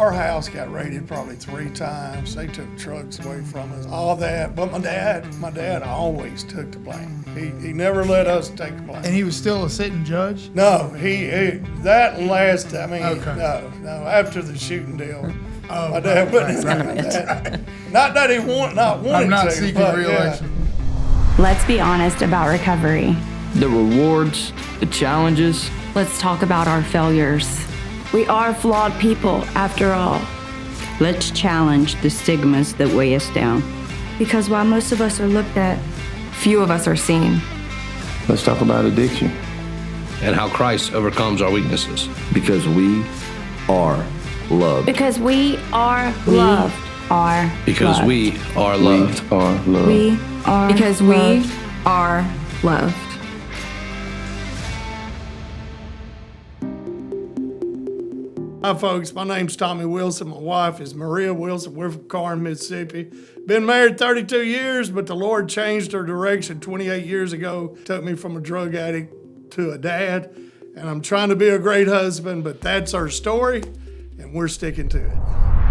Our house got raided probably 3 times. They took trucks away from us, all that. But my dad always took the blame. He never let us take the blame. And he was still a sitting judge? No, that last, I mean, Okay. no, after the shooting deal. Oh, My dad wouldn't Not that he wanted to. I'm not seeking but, re-election. Let's be honest about recovery. The rewards, the challenges. Let's talk about our failures. We are flawed people, after all. Let's challenge the stigmas that weigh us down. Because while most of us are looked at, few of us are seen. Let's talk about addiction. And how Christ overcomes our weaknesses. Because we are loved. Because we are loved. Because we are loved. We are loved. We are Because loved. we are loved. Hi, folks. My name's Tommy Wilson. My wife is Marea Wilson. We're from Corinth, Mississippi. Been married 32 years, but the Lord changed our direction 28 years ago. Took me from a drug addict to a dad, and I'm trying to be a great husband, but that's our story, and we're sticking to it.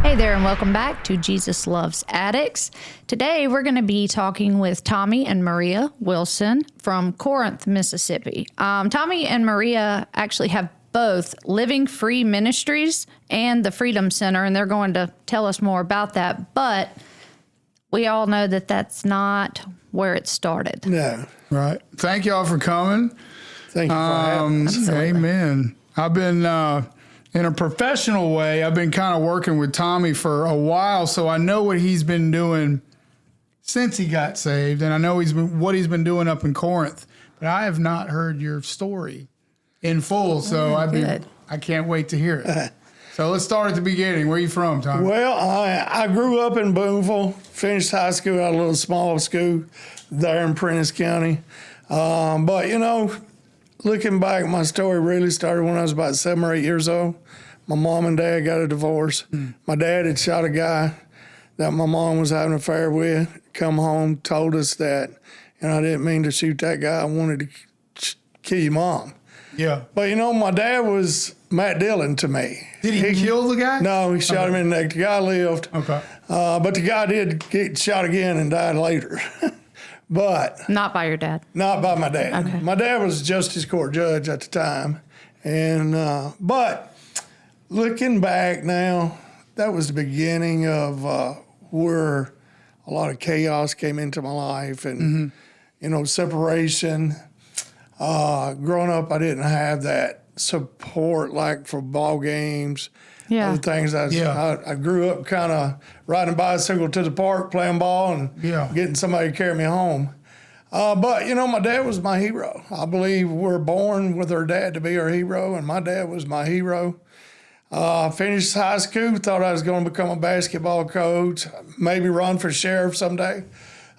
Hey there, and welcome back to Jesus Loves Addicts. Today, we're going to be talking with Tommy and Marea Wilson from Corinth, Mississippi. Tommy and Marea actually have both Living Free Ministries and the Freedom Center, and they're going to tell us more about that. But we all know that that's not where it started. No. Right. Thank y'all for coming. Thank you for having us. Amen. I've been, in a professional way, I've been kind of working with Tommy for a while, so I know what he's been doing since he got saved, and I know what he's been doing up in Corinth. But I have not heard your story in full, so I can't wait to hear it. So let's start at the beginning. Where are you from, Tommy? Well, I grew up in Boonville, finished high school at a little small school there in Prentice County. But, you know, looking back, my story really started when I was about 7 or 8 years old. My mom and dad got a divorce. My dad had shot a guy that my mom was having an affair with, come home, told us that, and I didn't mean to shoot that guy. I wanted to kill your mom. Yeah. But, you know, my dad was Matt Dillon to me. Did he kill the guy? No, he shot him in the neck. The guy lived. Okay. But the guy did get shot again and died later. But Not by your dad. not by my dad. Okay. My dad was a justice court judge at the time. And but looking back now, that was the beginning of where a lot of chaos came into my life and, you know, separation. Growing up, I didn't have that support like for ball games. Yeah. Other things. I grew up kind of riding a bicycle to the park, playing ball, and getting somebody to carry me home. But, you know, my dad was my hero. I believe we're born with our dad to be our hero, and my dad was my hero. Finished high school, thought I was going to become a basketball coach, maybe run for sheriff someday.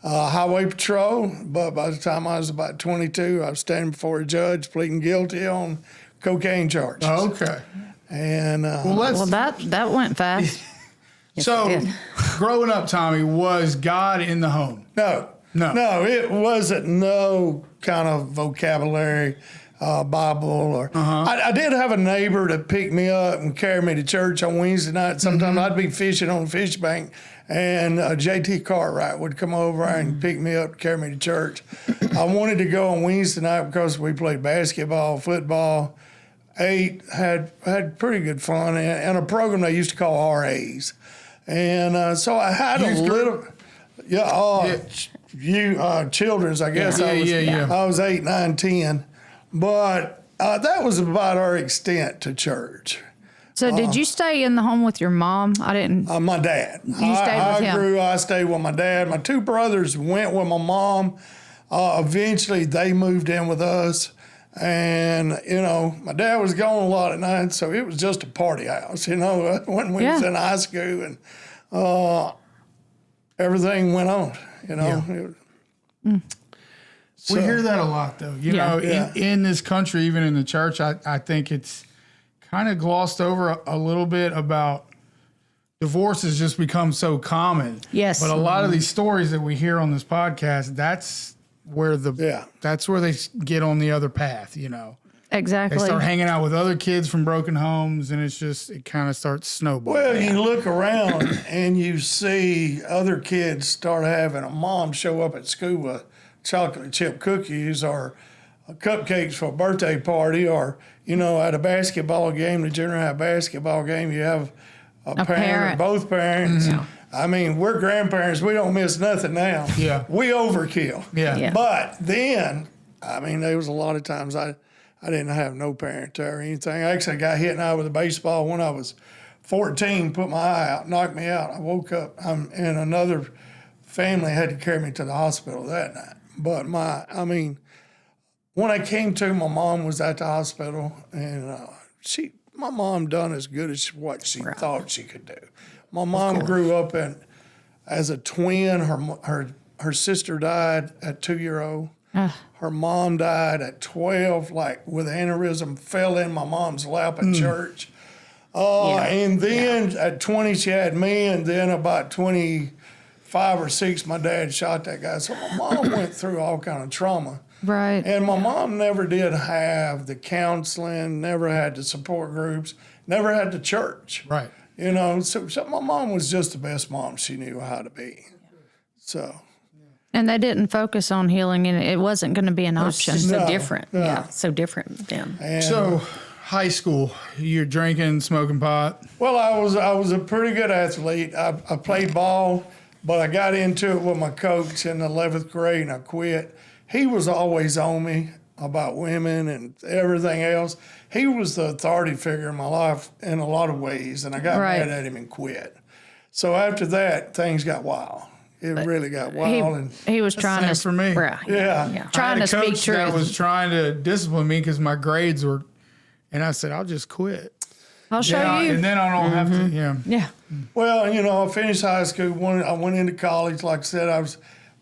Highway patrol, but by the time I was about 22, I was standing before a judge pleading guilty on cocaine charges. Okay. And Well, that went fast. So, growing up, Tommy, was God in the home? no, it wasn't no kind of vocabulary, Bible or. I did have a neighbor that picked me up and carried me to church on Wednesday night. Sometimes I'd be fishing on the fish bank, and JT Cartwright would come over and pick me up, carry me to church. I wanted to go on Wednesday night because we played basketball, football, ate, had pretty good fun, and a program they used to call RAs. And so I had a little, children's, I guess. I was 8, 9, 10. But that was about our extent to church. So did you stay in the home with your mom? I didn't. My dad. You stayed with him. I stayed with my dad. My 2 brothers went with my mom. Eventually, they moved in with us. And, you know, my dad was gone a lot at night, so it was just a party house, you know, when we was in high school. And everything went on, you know. So, we hear that a lot, though. You know, in this country, even in the church, I think it's kind of glossed over a little bit about divorce has just become so common. Yes. But a lot of these stories that we hear on this podcast, that's where they get on the other path, you know. Exactly. They start hanging out with other kids from broken homes, and it kind of starts snowballing. Well, you look around and you see other kids start having a mom show up at school with chocolate chip cookies or cupcakes for a birthday party, or, at a basketball game, the junior high basketball game, you have a parent or both parents. Mm-hmm. I mean, we're grandparents. We don't miss nothing now. Yeah. We overkill. Yeah. But then, there was a lot of times I didn't have no parent there or anything. I actually got hit in the eye with a baseball when I was 14, put my eye out, knocked me out. I woke up, and another family had to carry me to the hospital that night. But when I came to, my mom was at the hospital, and my mom done as good as what she thought she could do. My mom grew up as a twin. Her sister died at 2-year-old. Her mom died at 12, with aneurysm, fell in my mom's lap at church. And then at 20, she had me, and then about 25 or 6, my dad shot that guy. So my mom went through all kind of trauma. Right. And my mom never did have the counseling, never had the support groups, never had the church. Right. So my mom was just the best mom she knew how to be. So. And they didn't focus on healing, and it wasn't going to be an option. It's so different. Yeah, so different then. And, so, high school, you're drinking, smoking pot. Well, I was a pretty good athlete. I played ball, but I got into it with my coach in the 11th grade, and I quit. He was always on me about women and everything else. He was the authority figure in my life in a lot of ways, and I got mad at him and quit. So after that, things got wild. It really got wild. He was trying to for me. Trying to speak truth. That was trying to discipline me because my grades were, and I said, I'll just quit. I'll show you. And then I don't have to. Yeah. Well, I finished high school. I went into college. Like I said, I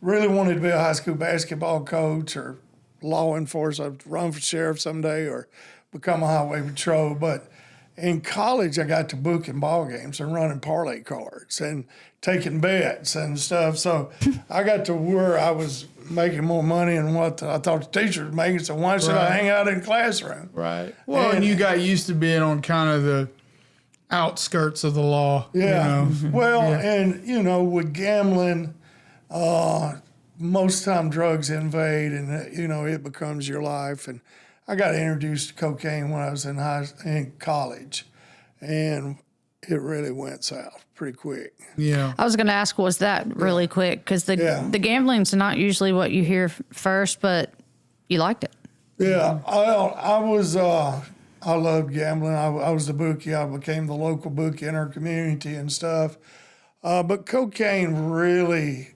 really wanted to be a high school basketball coach or law enforcement. I'd run for sheriff someday or become a highway patrol. But in college, I got to booking ball games and running parlay cards and taking bets and stuff. So I got to where I was making more money than what I thought the teacher was making. So why should I hang out in the classroom? Right. Well, and you got used to being on kind of the outskirts of the law. Yeah. Well, and, with gambling, most time drugs invade and, it becomes your life. And I got introduced to cocaine when I was in college, and it really went south pretty quick. Yeah. I was going to ask, was that really quick? Because the gambling's not usually what you hear first, but you liked it. Yeah. I loved gambling. I was the bookie. I became the local bookie in our community and stuff. But cocaine really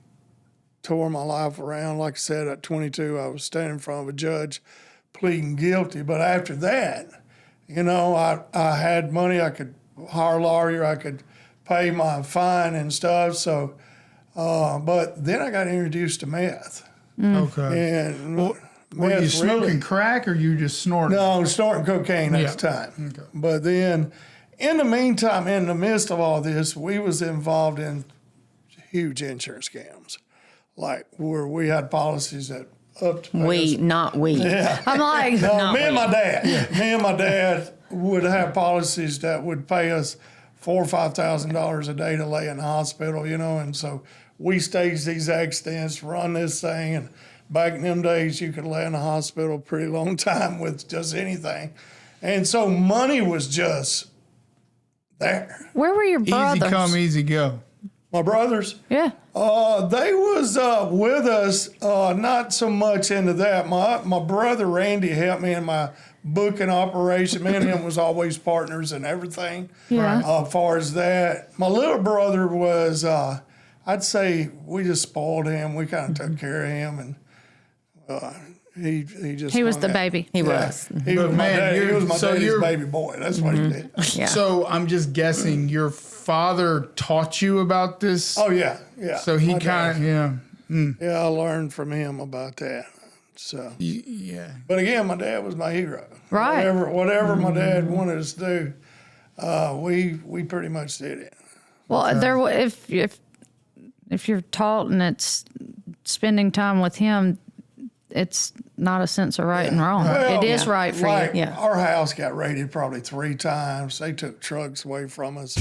tore my life around. Like I said, at 22, I was standing in front of a judge pleading guilty. But after that, I had money. I could hire a lawyer. I could pay my fine and stuff. So, but then I got introduced to meth. Okay. And were you smoking crack or you just snorting? No, I was snorting cocaine at the time. Okay. But then, in the meantime, in the midst of all this, we was involved in huge insurance scams, like where we had policies that up to not we. Yeah. I'm like, no, me and my dad would have policies that would pay us $4,000 or $5,000 a day to lay in the hospital, and so we staged these accidents, run this thing, and back in them days, you could lay in the hospital a pretty long time with just anything. And so money was just there. Where were your brothers? Easy come, easy go. My brothers? Yeah. They was with us, not so much into that. My brother Randy helped me in my booking operation. Me and him was always partners in everything. Yeah. As far as that. My little brother was, I'd say we just spoiled him. We kind of took care of him, and he was the baby. He was. He was my daddy's baby boy. That's what he did. Yeah. So I'm just guessing your father taught you about this? Oh, yeah. So he kind of, Yeah, I learned from him about that. So yeah. But again, my dad was my hero. Right. Whatever my dad wanted us to do, we pretty much did it. Well, if you're taught and it's spending time with him, it's not a sense of right and wrong. Well, it is right for like, you. Yeah. Our house got raided probably 3 times. They took trucks away from us,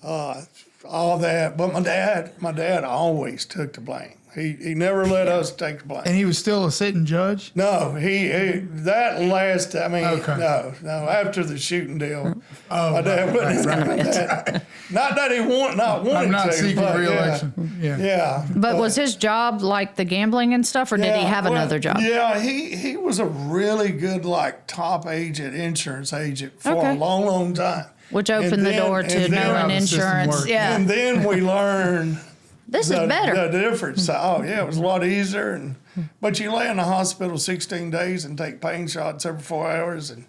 all that. But my dad always took the blame. He never let us take the blame. And he was still a sitting judge? No, that last, I mean, Okay. no, after the shooting deal, my dad wouldn't that. Not that he wanted I'm not to, seeking but re-election. yeah. But was his job like the gambling and stuff, or did he have another job? Yeah, he was a really good, like, top agent, insurance agent for a Okay. long, long time. Which opened the door to and then- knowing How the system insurance. works. Yeah. And then we learned This is better. the difference. Oh, yeah, it was a lot easier. But you lay in the hospital 16 days and take pain shots every 4 hours, and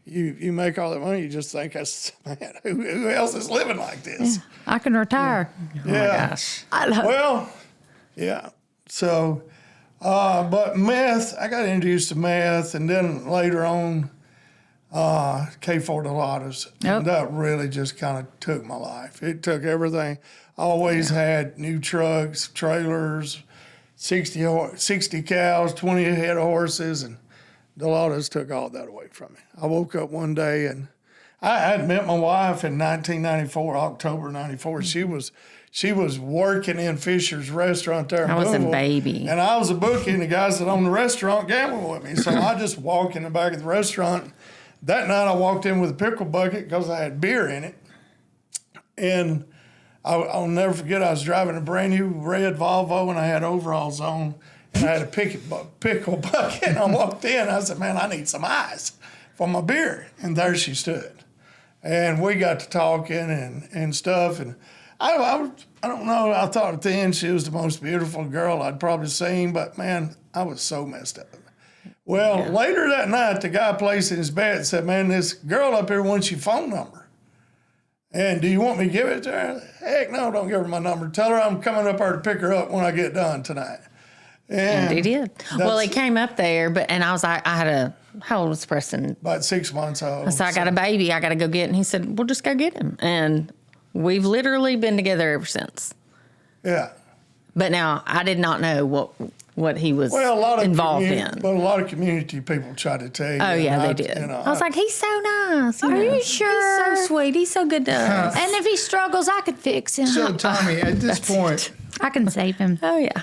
you make all that money. You just think, man, who else is living like this? I can retire. Yeah. Gosh. I love Well, yeah. So, but meth, I got introduced to meth, and then later on, K4 Delaudas. Yep. And that really just kind of took my life. It took everything. I always had new trucks, trailers, 60 cows, 20 head of horses, and Delaudas took all that away from me. I woke up one day, and I had met my wife in 1994, October 94. She was working in Fisher's restaurant there in I was a Boonville, baby. and I was a bookie, and the guys that owned the restaurant gambled with me. So I just walk in the back of the restaurant. That night I walked in with a pickle bucket because I had beer in it. And I'll never forget, I was driving a brand new red Volvo, and I had overalls on, and I had a pickle bucket. And I walked in, I said, man, I need some ice for my beer. And there she stood. And we got to talking and stuff. And I don't know, I thought at the end she was the most beautiful girl I'd probably seen, but man, I was so messed up. Well, later that night, the guy placed in his bed and said, man, this girl up here wants your phone number. And do you want me to give it to her? Heck no, don't give her my number. Tell her I'm coming up there to pick her up when I get done tonight. And he did. Well, he came up there, and I was like, how old was Preston? About 6 months old. So I got a baby, I got to go get, and he said, well, just go get him. And we've literally been together ever since. Yeah. But now I did not know what he was involved in. But a lot of community people try to tell you. Oh, yeah, they did. I was like, he's so nice. Are you sure? He's so sweet. He's so good to us. And if he struggles, I could fix him. So, Tommy, at this point, I can save him. Oh, yeah.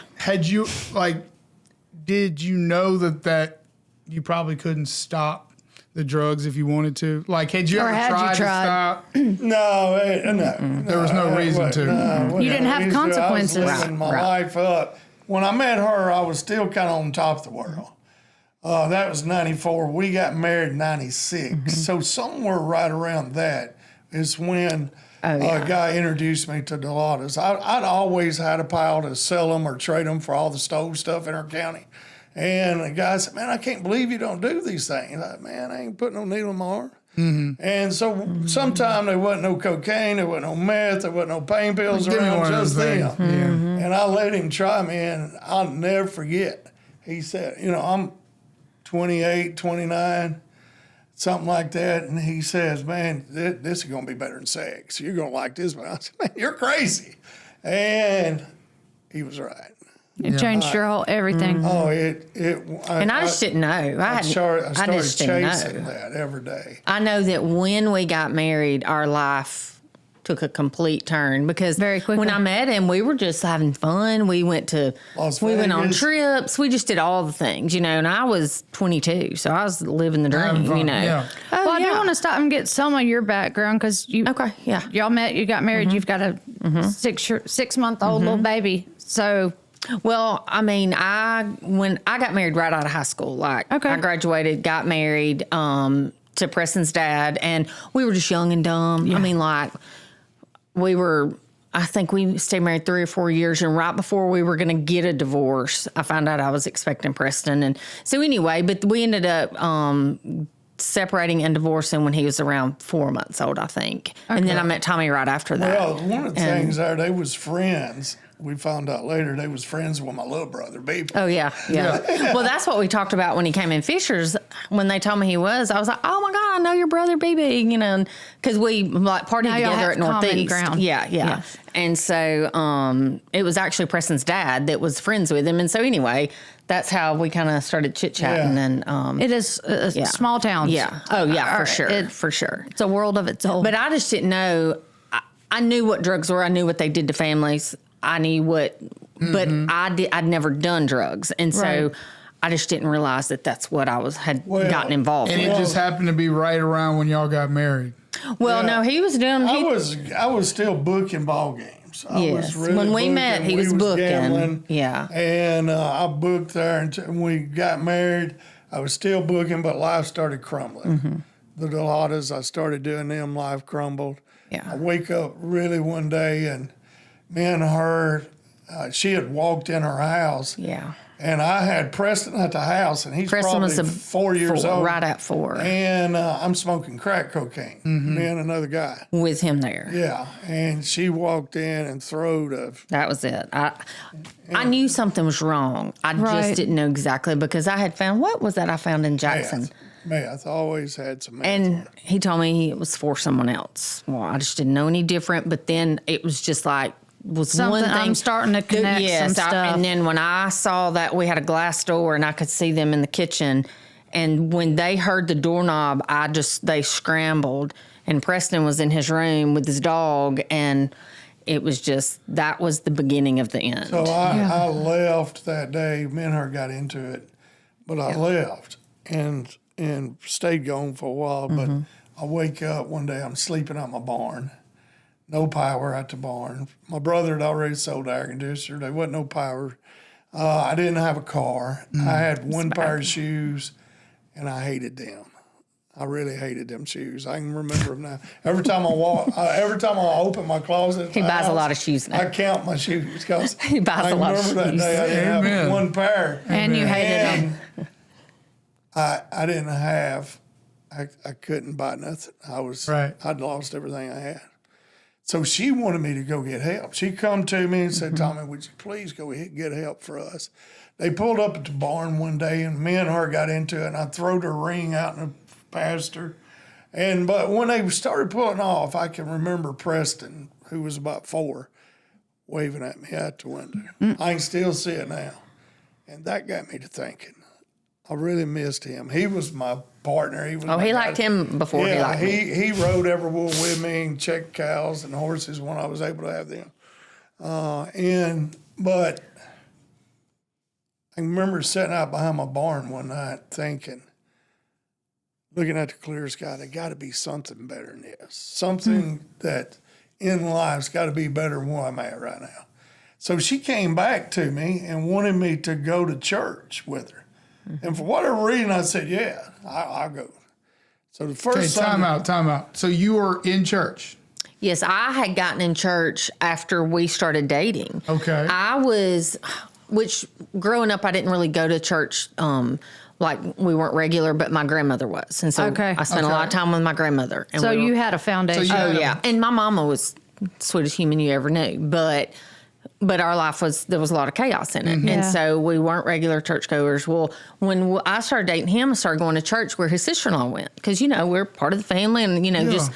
Did you know that you probably couldn't stop the drugs if you wanted to? Like, had you Or ever had you tried to tried? stop? No. There was no reason to. No, You didn't have consequences. I was living my life up. When I met her, I was still kind of on top of the world. That was 94. We got married in 96. So somewhere right around that is when a guy introduced me to Delaudas. I'd always had a pile to sell them or trade them for all the stove stuff in our county. And the guy said, man, I can't believe you don't do these things. I said, man, I ain't putting no needle in my arm. And so sometime there wasn't no cocaine, there wasn't no meth, there wasn't no pain pills around, just them. And I let him try me, and I'll never forget. He said, I'm 28, 29, something like that. And he says, man, this is going to be better than sex. You're going to like this. But I said, man, you're crazy. And he was right. It changed your whole everything. Oh, And I just didn't know. I started just didn't chasing know. that every day. I know that when we got married, our life took a complete turn because Very quickly. when I met him, we were just having fun. We went on Vegas. trips. We just did all the things, and I was 22, so I was living the Having dream, fun, yeah. Oh, Well, I do want to stop and get some of your background because you. Okay, yeah. Y'all met. You got married. You've got a 6-month-old little baby. So. Well, I mean, when I got married right out of high school, I graduated, got married to Preston's dad, and we were just young and dumb. Yeah. I mean, I think we stayed married 3 or 4 years, and right before we were going to get a divorce, I found out I was expecting Preston. And so anyway, but we ended up separating and divorcing when he was around 4 months old, I think. Okay. And then I met Tommy right after that. Well, one of the things there, they was friends. We found out later they was friends with my little brother, Beatty. Oh, yeah. Well, that's what we talked about when he came in Fisher's. When they told me he was, I was like, oh, my God, I I know your brother, BB, because we like partied Now y'all together have at common Northeast. ground. Yeah. Yes. And so it was actually Preston's dad that was friends with him. And so anyway, that's how we kind of started chit-chatting. Yeah. And It is small towns. yeah. Oh, yeah, for Are- sure. For sure. It's a world of its own. But I just didn't know. I knew what drugs were. I knew what they did to families. I knew what, but I'd never done drugs, and so Right. I just didn't realize that that's what I had gotten involved And with. it just happened to be right around when y'all got married. Well, Yeah. no, he was doing. I was still booking ball games. I Yes. was really When we met, booking. he was booking. Gambling, Yeah. and I booked there until when we got married. I was still booking, but life started crumbling. The Delatas, I started doing them. Life crumbled. Yeah. I wake up really one day, and me and her, she had walked in her house. Yeah. And I had Preston at the house, and he's Preston probably was 4 years old. right at 4, And I'm smoking crack cocaine, me and another guy. with him there. Yeah, and she walked in and throwed a. That was it. I knew something was wrong. I Right. just didn't know exactly because I had found what was that I found in Jackson. Meth. Always had some meth. And he told me it was for someone else. Well, I just didn't know any different. But then it was just like Something one thing. I'm starting to connect some stuff. And then when I saw that we had a glass door and I could see them in the kitchen, and when they heard the doorknob, they scrambled. And Preston was in his room with his dog, and it was just that was the beginning of the end. So I left that day. Me and her got into it, but I left and stayed gone for a while. But I wake up one day, I'm sleeping at my barn. No power at the barn. My brother had already sold the air conditioner. There wasn't no power. I didn't have a car. I had one pair of shoes, and I hated them. I really hated them shoes. I can remember them now. Every time I open my closet, He buys a lot of shoes now. I count my shoes because He buys a lot of I remember that shoes. day I didn't Amen. have one pair, And you hated them. I didn't have. I couldn't buy nothing. I'd lost everything I had. So she wanted me to go get help. She come to me and said, Tommy, would you please go get help for us? They pulled up at the barn one day, and me and her got into it, and I throwed her ring out in the pasture. But when they started pulling off, I can remember Preston, who was about 4, waving at me out the window. I can still see it now. And that got me to thinking. I really missed him. He was my partner. He liked him before he liked me. He rode everywhere with me and checked cows and horses when I was able to have them. But I remember sitting out behind my barn one night thinking, looking at the clear sky, there got to be something better than this. Something that in life's got to be better than where I'm at right now. So she came back to me and wanted me to go to church with her. And for whatever reason, I said, yeah, I'll go. So the first time out. So you were in church. Yes, I had gotten in church after we started dating. Okay. Which growing up, I didn't really go to church. Like we weren't regular, but my grandmother was. And so I spent a lot of time with my grandmother. And So you had a foundation. And my mama was the sweetest human you ever knew. But our life there was a lot of chaos in it. And so we weren't regular churchgoers. Well, when I started dating him, I started going to church where his sister-in-law went. Because, we're part of the family and, just,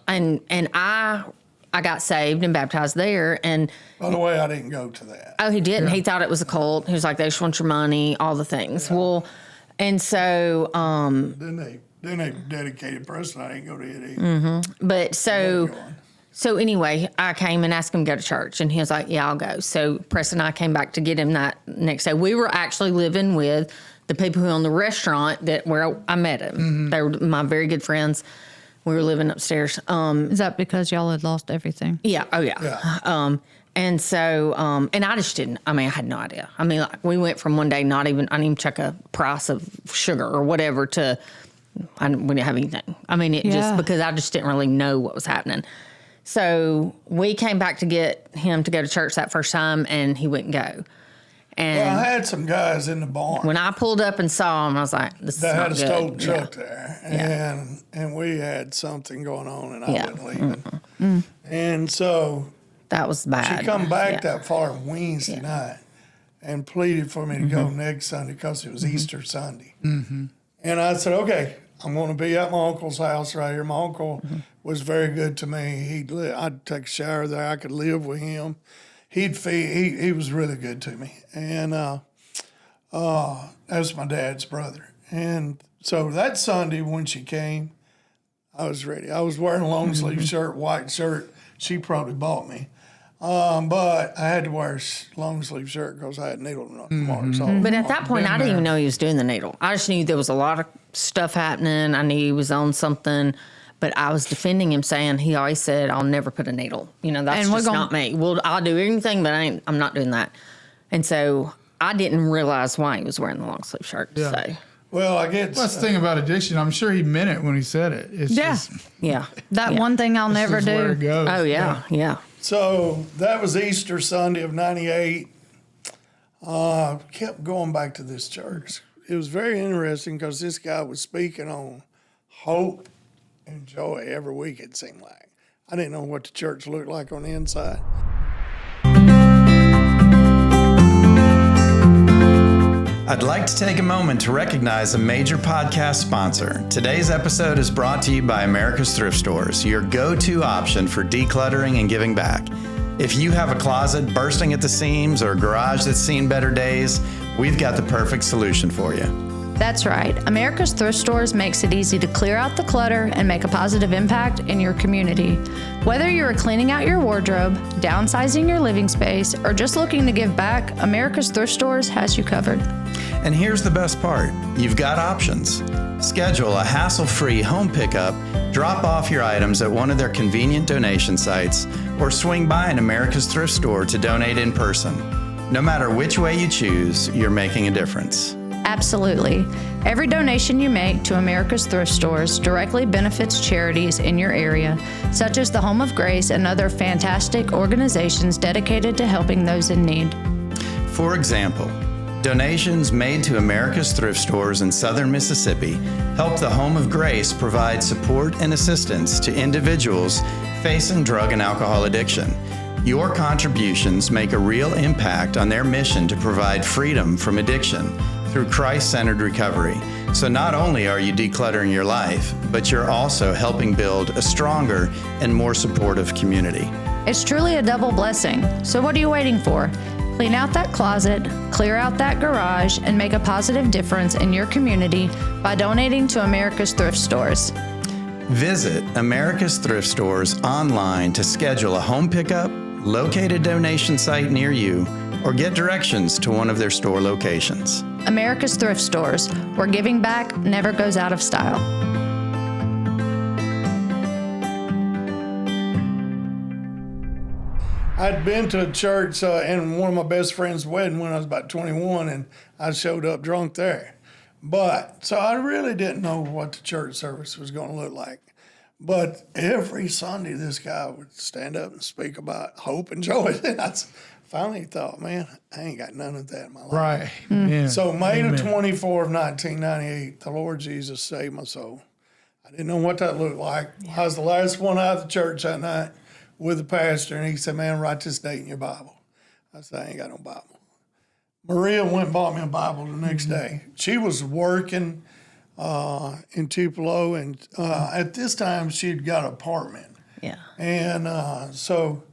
and I got saved and baptized there. And by the way, I didn't go to that. Oh, he didn't. He thought it was a cult. He was like, they just want your money, all the things. Yeah. Well, and so. Then they dedicated Preston. I didn't go to it either. But so anyway, I came and asked him to go to church, and he was like, yeah, I'll go. So Preston and I came back to get him that next day. We were actually living with the people who owned the restaurant where I met him. They were my very good friends. We were living upstairs. Is that because y'all had lost everything? Yeah. Oh, yeah. And so, and I just didn't, I had no idea. Like we went from one day I didn't even check a price of sugar or whatever we didn't have anything. Just because I just didn't really know what was happening. So we came back to get him to go to church that first time, and he wouldn't go. And I had some guys in the barn. when I pulled up and saw him, I was like, this is not good. They had a stove truck there, and we had something going on, and I wasn't leaving. And so that was bad. She come back that far Wednesday night and pleaded for me to go next Sunday because it was Easter Sunday. And I said, okay, I'm going to be at my uncle's house right here. My uncle was very good to me. I'd take a shower there. I could live with him. He'd feed. He was really good to me. And that's my dad's brother. And so that Sunday when she came, I was ready. I was wearing a long sleeve shirt, white shirt. She probably bought me. But I had to wear a long sleeve shirt because I had needle marks all But at that point, I didn't even know he was doing the needle. I just knew there was a lot of stuff happening. I knew he was on something, but I was defending him, saying he always said, "I'll never put a needle. That's just not me. Well, I'll do anything, but I'm not doing that." And so I didn't realize why he was wearing the long sleeve shirt. Yeah. So. Well, I guess That's the thing about addiction. I'm sure he meant it when he said it. It's just That one thing I'll never this is where it do. goes. Oh, yeah. So that was Easter Sunday of '98. Kept going back to this church. It was very interesting because this guy was speaking on hope and joy every week, it seemed like. I didn't know what the church looked like on the inside. I'd like to take a moment to recognize a major podcast sponsor. Today's episode is brought to you by America's Thrift Stores, your go-to option for decluttering and giving back. If you have a closet bursting at the seams or a garage that's seen better days, we've got the perfect solution for you. That's right. America's Thrift Stores makes it easy to clear out the clutter and make a positive impact in your community. Whether you're cleaning out your wardrobe, downsizing your living space, or just looking to give back, America's Thrift Stores has you covered. And here's the best part. You've got options. Schedule a hassle-free home pickup, drop off your items at one of their convenient donation sites, or swing by an America's Thrift Store to donate in person. No matter which way you choose, you're making a difference. Absolutely. Every donation you make to America's Thrift Stores directly benefits charities in your area, such as the Home of Grace and other fantastic organizations dedicated to helping those in need. For example, donations made to America's Thrift Stores in southern Mississippi help the Home of Grace provide support and assistance to individuals facing drug and alcohol addiction. Your contributions make a real impact on their mission to provide freedom from addiction through Christ-centered recovery. So not only are you decluttering your life, but you're also helping build a stronger and more supportive community. It's truly a double blessing. So what are you waiting for? Clean out that closet, clear out that garage, and make a positive difference in your community by donating to America's Thrift Stores. Visit America's Thrift Stores online to schedule a home pickup, locate a donation site near you, or get directions to one of their store locations. America's Thrift Stores, where giving back never goes out of style. I'd been to a church in one of my best friend's wedding when I was about 21, and I showed up drunk there. So I really didn't know what the church service was going to look like. But every Sunday, this guy would stand up and speak about hope and joy. And I finally thought, man, I ain't got none of that in my life. Right. Yeah. So May the 24th of 1998, the Lord Jesus saved my soul. I didn't know what that looked like. I was the last one out of the church that night with the pastor, and he said, man, write this date in your Bible. I said, I ain't got no Bible. Maria went and bought me a Bible the next day. She was working in Tupelo, and at this time, she'd got an apartment. Yeah. And so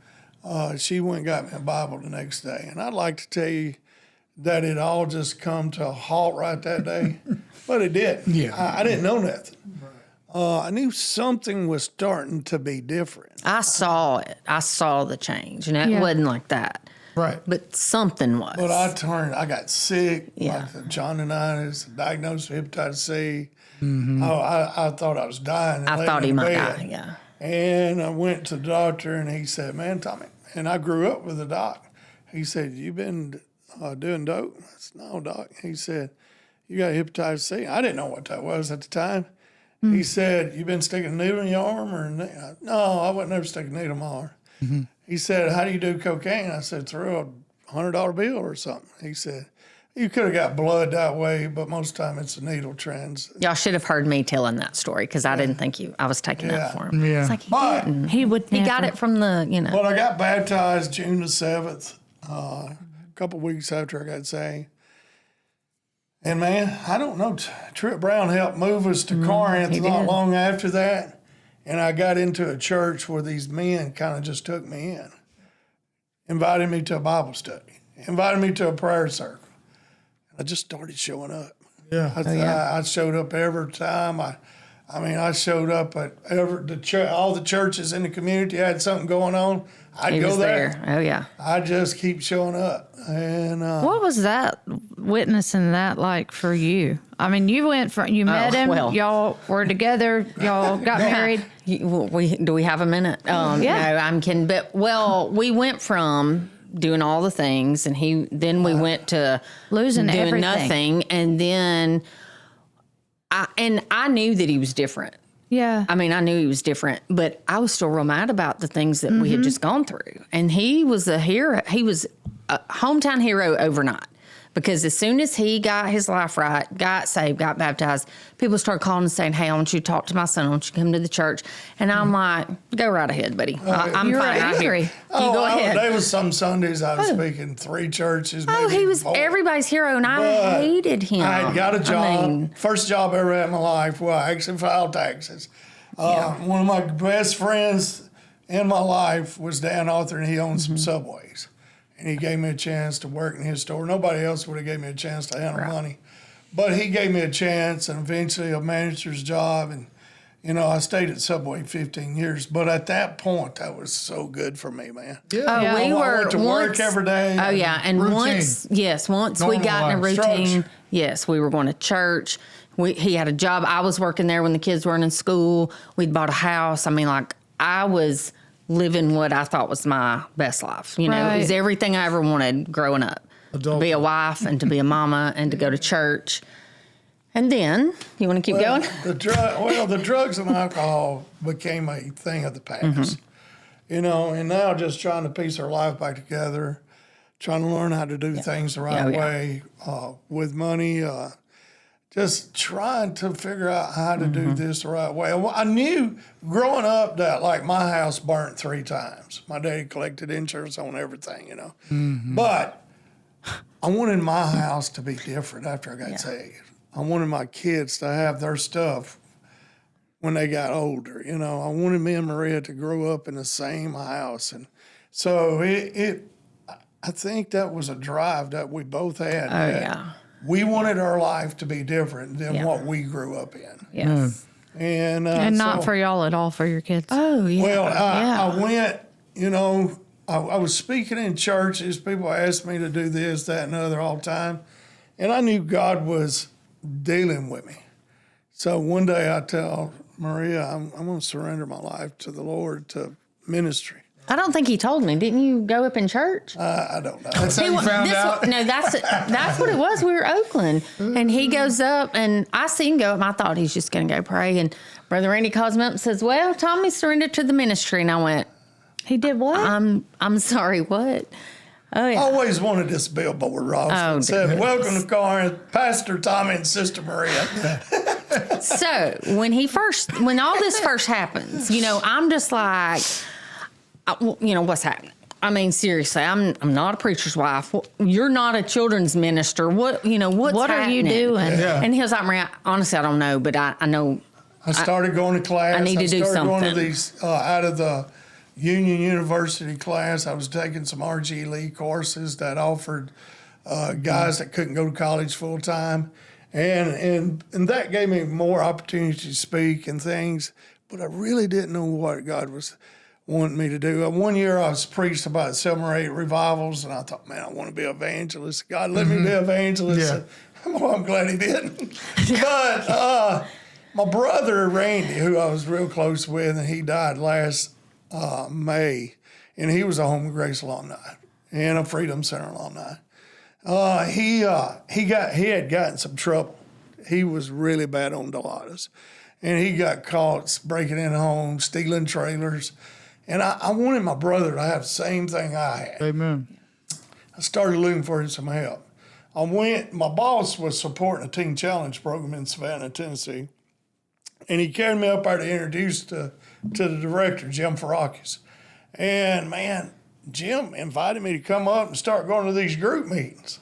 she went and got me a Bible the next day. And I'd like to tell you that it all just come to a halt right that day, but it didn't. Yeah. I didn't know nothing. I knew something was starting to be different. I saw it. I saw the change, and it wasn't like that. Right. But something was. But I got sick, Yeah. like jaundice, diagnosed with hepatitis C. Mm-hmm. I thought I was dying. I thought he might die, yeah. And I went to the doctor, and he said, man, Tommy, and I grew up with a doc. He said, you been doing dope? I said, no, doc. He said, you got hepatitis C. I didn't know what that was at the time. He said, you been sticking a needle in your arm? No, I wasn't never sticking a needle in my arm. Mm-hmm. He said, how do you do cocaine? I said, through a $100 bill or something. He said, you could have got blood that way, but most of the time it's a needle trends. Y'all should have heard me telling that story, because I didn't think I was taking that for him. Yeah. It's like he didn't. He got it from the, But I got baptized June the 7th, a couple weeks after I got saved. And man, I don't know, Trip Brown helped move us to Corinth not long after that. And I got into a church where these men kind of just took me in, invited me to a Bible study, invited me to a prayer circle. I just started showing up. Yeah. I showed up every time. I showed up at all the churches in the community had something going on. I'd go there. Oh, yeah. I just keep showing up. And what was that, witnessing that like for you? I mean, you met him, y'all were together, y'all got married. Do we have a minute? Yeah. No, I'm kidding. But, we went from doing all the things, and we went to losing doing everything. Nothing. And then I knew that he was different. Yeah. I mean, I knew he was different, but I was still real mad about the things that we had just gone through. And he was a hero. He was a hometown hero overnight, because as soon as he got his life right, got saved, got baptized, people started calling and saying, "Hey, I want you to talk to my son. I want you to come to the church." And I'm like, "Go right ahead, buddy. I'm You're fine out here. angry. You go ahead." There was some Sundays I was speaking 3 churches. He was 4. everybody's hero, and I hated him. I had got a job, first job I ever had in my life. Well, I actually filed taxes. One of my best friends in my life was Dan Arthur, and he owned some Subways. And he gave me a chance to work in his store. Nobody else would have gave me a chance to handle money. But he gave me a chance, and eventually a manager's job. And, I stayed at Subway 15 years. But at that point, that was so good for me, man. We I were went to work every day. Oh, yeah. And routine. once we got in a routine, Structure. yes, we were going to church. He had a job. I was working there when the kids weren't in school. We'd bought a house. I mean, I was living what I thought was my best life. It was everything I ever wanted growing up. To be a wife and to be a mama and to go to church. And then, you want to keep going? The drugs and alcohol became a thing of the past. And now just trying to piece our life back together, trying to learn how to do things the right way with money, just trying to figure out how to do this the right way. I knew growing up that, my house burnt 3 times. My daddy collected insurance on everything, But I wanted my house to be different after I got saved. I wanted my kids to have their stuff when they got older, I wanted me and Maria to grow up in the same house. And so I think that was a drive that we both had. Oh, yeah. We wanted our life to be different than what we grew up in. Yes. And not for y'all at all, for your kids. Oh, yeah. Well, I went, I was speaking in churches. People asked me to do this, that, and the other all the time. And I knew God was dealing with me. So one day I tell Maria, I'm going to surrender my life to the Lord, to ministry. I don't think he told me. Didn't you go up in church? I don't know. That's how you found out? No, that's what it was. We were in Oakland, and he goes up, and I see him go up, and I thought he's just going to go pray. And Brother Randy calls me up and says, "Well, Tommy surrendered to the ministry." And I went, "He did what?" I'm sorry, what? Oh, yeah. I always wanted this billboard, Ross. Oh, It said, "Welcome to Corinth, Pastor Tommy and Sister Maria." So when all this first happens, I'm just like, what's happening? I mean, seriously, I'm not a preacher's wife. You're not a children's minister. What's What are you happening? doing? Yeah. And he was like, "Maria, honestly, I don't know, but I know." I started going to class. I need to do started going to something. these out of the Union University class. I was taking some RG Lee courses that offered guys that couldn't go to college full time, and that gave me more opportunity to speak and things. But I really didn't know what God was wanting me to do. One year I was preached about 7 or 8 revivals, and I thought, man, I want to be an evangelist. God, let me be an evangelist. Yeah. Well, I'm glad he didn't. But my brother, Randy, who I was real close with, and he died last May, and he was a Home of Grace alumni and a Freedom Center alumni. He had gotten some trouble. He was really bad on Delatas, and he got caught breaking in homes, stealing trailers. And I wanted my brother to have the same thing I had. Amen. I started looking for him some help. My boss was supporting a teen challenge program in Savannah, Tennessee. And he carried me up there to introduce to the director, Jim Farakis. And man, Jim invited me to come up and start going to these group meetings.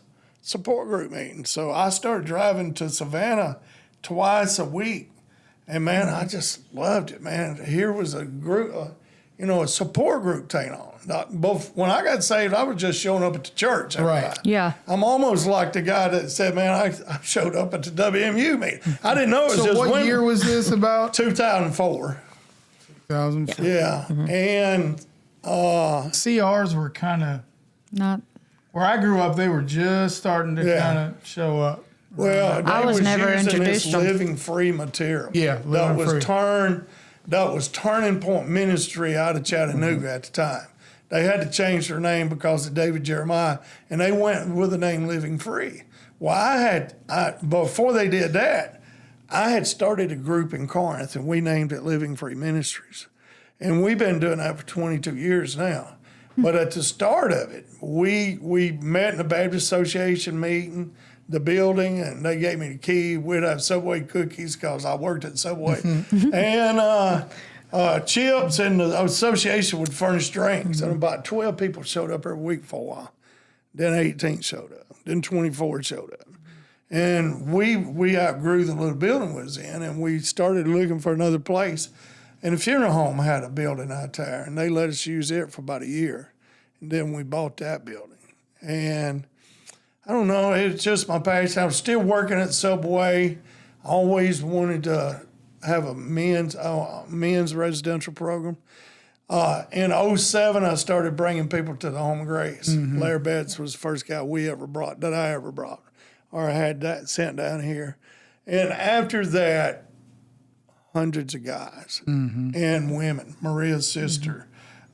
support group meetings. So I started driving to Savannah twice a week. And, man, I just loved it, man. Here was a group, a support group taking on. When I got saved, I was just showing up at the church. Right. Yeah. I'm almost like the guy that said, man, I showed up at the WMU meeting. I didn't know it was so just what women. year was this about? 2004. 2004. Yeah. And CRs were kind of, Not. where I grew up, they were just starting to kind of show up. well, they I was never using introduced this them. living free material. Yeah, living free. That was Turning Point Ministry out of Chattanooga at the time. They had to change their name because of David Jeremiah, and they went with the name Living Free. Well, before they did that, I had started a group in Corinth, and we named it Living Free Ministries. And we've been doing that for 22 years now. But at the start of it, we met in the Baptist Association meeting, the building, and they gave me the key. We'd have Subway cookies because I worked at Subway. And chips, and the association would furnish drinks. And about 12 people showed up every week for a while. Then 18 showed up. Then 24 showed up. And we outgrew the little building we was in, and we started looking for another place. And the funeral home had a building out there, and they let us use it for about a year. And then we bought that building. And I don't know, it's just my passion. I was still working at Subway. I always wanted to have a men's residential program. In 2007, I started bringing people to the Home of Grace. Larry Betts was the first guy that I ever brought, or I had that sent down here. And after that, hundreds of guys and women, Maria's sister,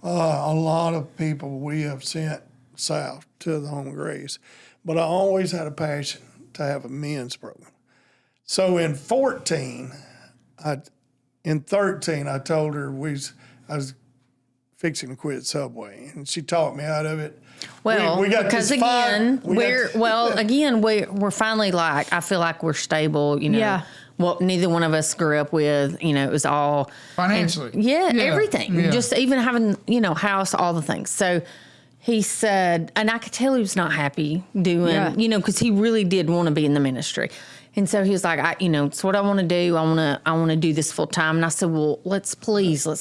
a lot of people we have sent south to the Home of Grace. But I always had a passion to have a men's program. So in 13, I told her I was fixing to quit Subway, and she talked me out of it. Well, we got because this again, fight. we're finally I feel like we're stable, Yeah. Well, neither one of us grew up with, it was all Financially. Everything. Yeah. Just even having, house, all the things. So he said, and I could tell he was not happy doing, because he really did want to be in the ministry. And so he was like, it's what I want to do. I want to do this full time. And I said, well, let's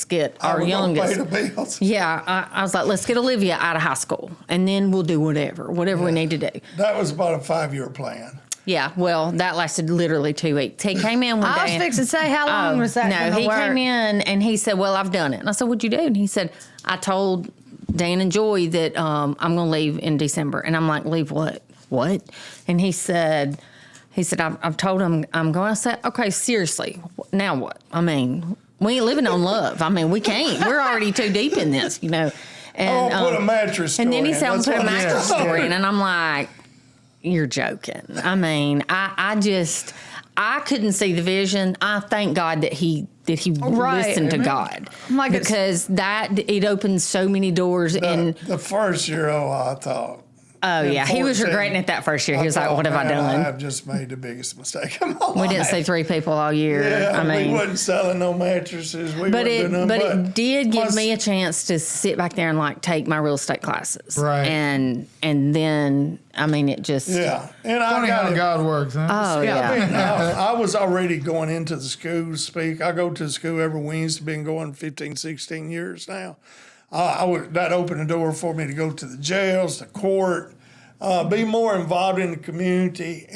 get our youngest. Pay the bills. Yeah. I was like, let's get Olivia out of high school, and then we'll do whatever we need to do. That was about a 5-year plan. Yeah, well, that lasted literally 2 weeks. He came in one day. I was fixing to say, how long was that? No, he came in and he said, well, I've done it. And I said, what'd you do? And he said, I told Dan and Joy that I'm going to leave in December. And I'm like, leave what? What? And he said, I've told him I'm going. I said, okay, seriously, now what? I mean, we ain't living on love. I mean, we can't. We're already too deep in this, And, put a mattress store in. And then he in. said, I'm That's put a what he mattress said. store in. And I'm like, you're joking. I mean, I couldn't see the vision. I thank God that he listened to God. Like because it opens so many doors. The first year, I thought. Oh, yeah. He was regretting it that first year. He was like, what have I done? I have just made the biggest mistake of my life. We didn't see 3 people all year. Yeah, we wasn't selling no mattresses. But it did give me a chance to sit back there and take my real estate classes. Right. And then, I mean, it just. Yeah. And Funny how God works, huh? Oh, yeah. I mean, I was already going into the school to speak. I go to the school every Wednesday, been going 15, 16 years now. That opened the door for me to go to the jails, the court, be more involved in the community.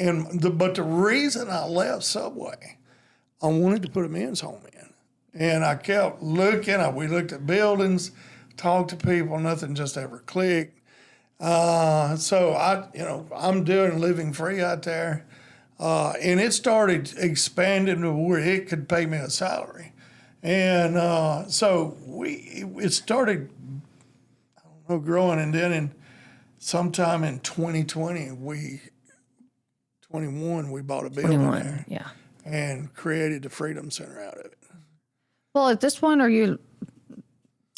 But the reason I left Subway, I wanted to put a men's home in. And I kept looking. We looked at buildings, talked to people, nothing just ever clicked. So I'm doing Living Free out there. And it started expanding to where it could pay me a salary. And so it started, growing. And then sometime in 2021, we bought a building there. Yeah. And created the Freedom Center out of it. Well, at this point, are you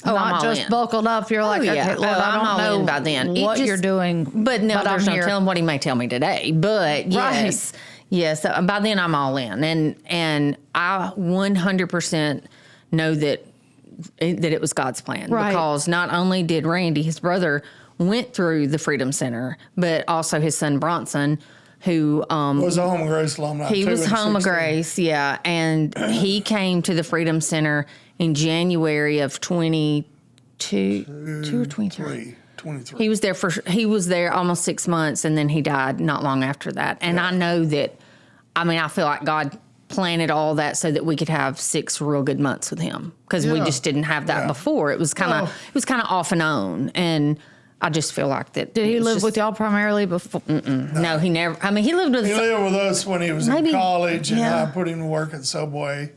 not just buckled up? You're like, okay, Lord, I don't know by then. what you're doing. But no, there's no telling what he may tell me today. But yes. Right. Yes, by then I'm all in, and I 100% know that it was God's plan, right. Because not only did Randy, his brother, went through the Freedom Center, but also his son Bronson, who was a Home of Grace alumni. He was Home of Grace, yeah, and he came to the Freedom Center in January of 22 or 23. 23. He was there almost 6 months, and then he died not long after that. And I know that, I feel like God planted all that so that we could have 6 real good months with him, because we just didn't have that before. It was kind of off and on, and I just feel like that. Did he live with y'all primarily before? No, he never. He lived with. He lived with us when he was in college, and I put him to work at Subway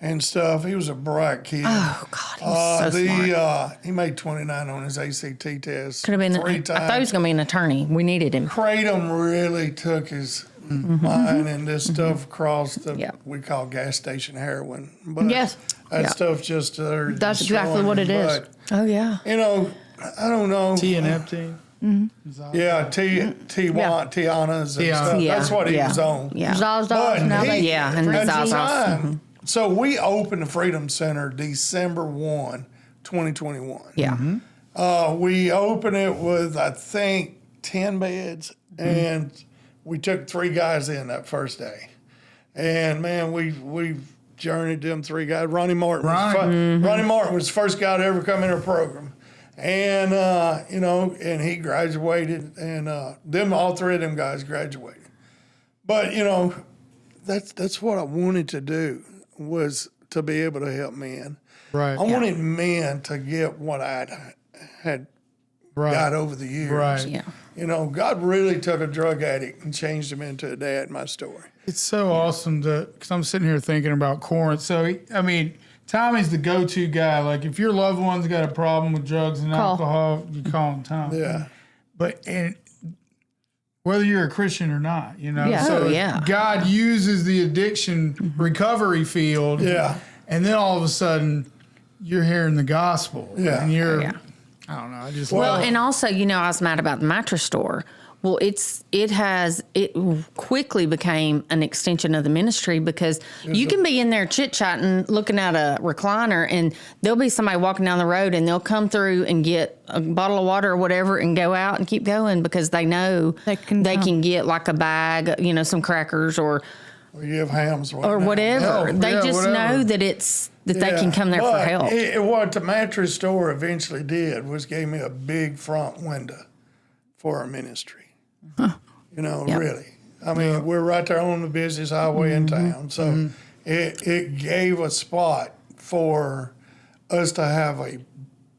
and stuff. He was a bright kid. Oh God, he was so smart. He made 29 on his ACT test. Could have been 3 times. I thought he was going to be an attorney. We needed him. Kratom really took his mind, and this stuff crossed the we call gas station heroin. But that stuff just that's exactly what it is. Oh yeah. You know, I don't know. Tea and Epstein. Yeah, Tiana's and stuff. That's what he was on. Yeah. And Zaza's. So we opened the Freedom Center December 1, 2021. Yeah. We opened it with, I think, 10 beds, and we took 3 guys in that first day. And, man, we journeyed them 3 guys. Ronnie Martin was the first guy to ever come in our program. And, and he graduated, and all 3 of them guys graduated. But, that's what I wanted to do, was to be able to help men. Right. I wanted men to get what I had got over the years. Right. Yeah. God really took a drug addict and changed him into a dad in my story. It's so awesome because I'm sitting here thinking about Corinth. So, Tommy's the go-to guy. Like, if your loved one's got a problem with drugs and alcohol, you call him Tommy. Yeah. But whether you're a Christian or not, Yeah. So yeah. God uses the addiction recovery field. Yeah. And then all of a sudden, you're hearing the gospel. Yeah. And you're, Yeah. I don't know, I just Well, love it. and also, I was mad about the mattress store. Well, it quickly became an extension of the ministry, because you can be in there chit-chatting, looking at a recliner, and there'll be somebody walking down the road, and they'll come through and get a bottle of water or whatever and go out and keep going, because they know they can get like a bag, some crackers or you have hams or whatever. They just know that they can come there for help. What the mattress store eventually did was gave me a big front window for our ministry. Really. We're right there on the busiest highway in town. So it gave a spot for us to have a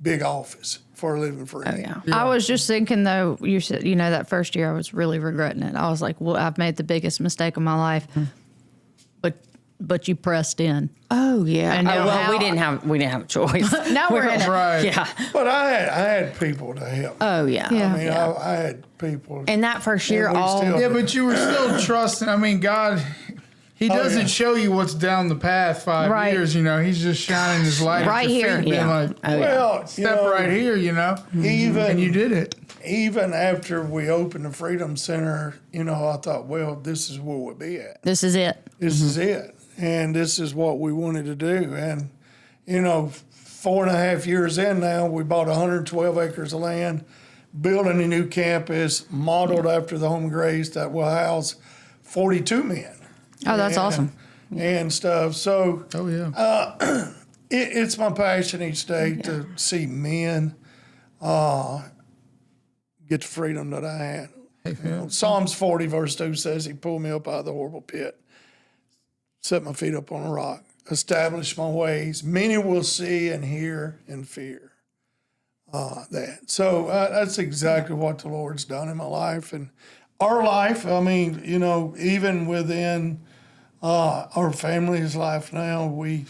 big office for living free. Oh, yeah. I was just thinking, though, you said, that first year I was really regretting it. I was like, well, I've made the biggest mistake of my life. But you pressed in. Oh yeah. And we didn't have a choice. Now we're in it. Right. Yeah. But I had people to help. Oh yeah. I had people. And that first year, but you were still trusting. God, He doesn't show you what's down the path 5 years. He's just shining His light right at your here. feet, being like, step right here. Even and you did it. Even after we opened the Freedom Center, I thought, well, this is where we'll be at. This is it. This is it. And this is what we wanted to do. And, 4.5 years in now, we bought 112 acres of land, building a new campus modeled after the Home of Grace that will house 42 men. Oh, that's awesome. And stuff. So, it's my passion each day to see men get the freedom that I had. Psalms 40, verse 2 says, He pulled me up out of the horrible pit, set my feet up on a rock, establish my ways. Many will see and hear and fear that. So that's exactly what the Lord's done in my life and our life. Even within our family's life now, we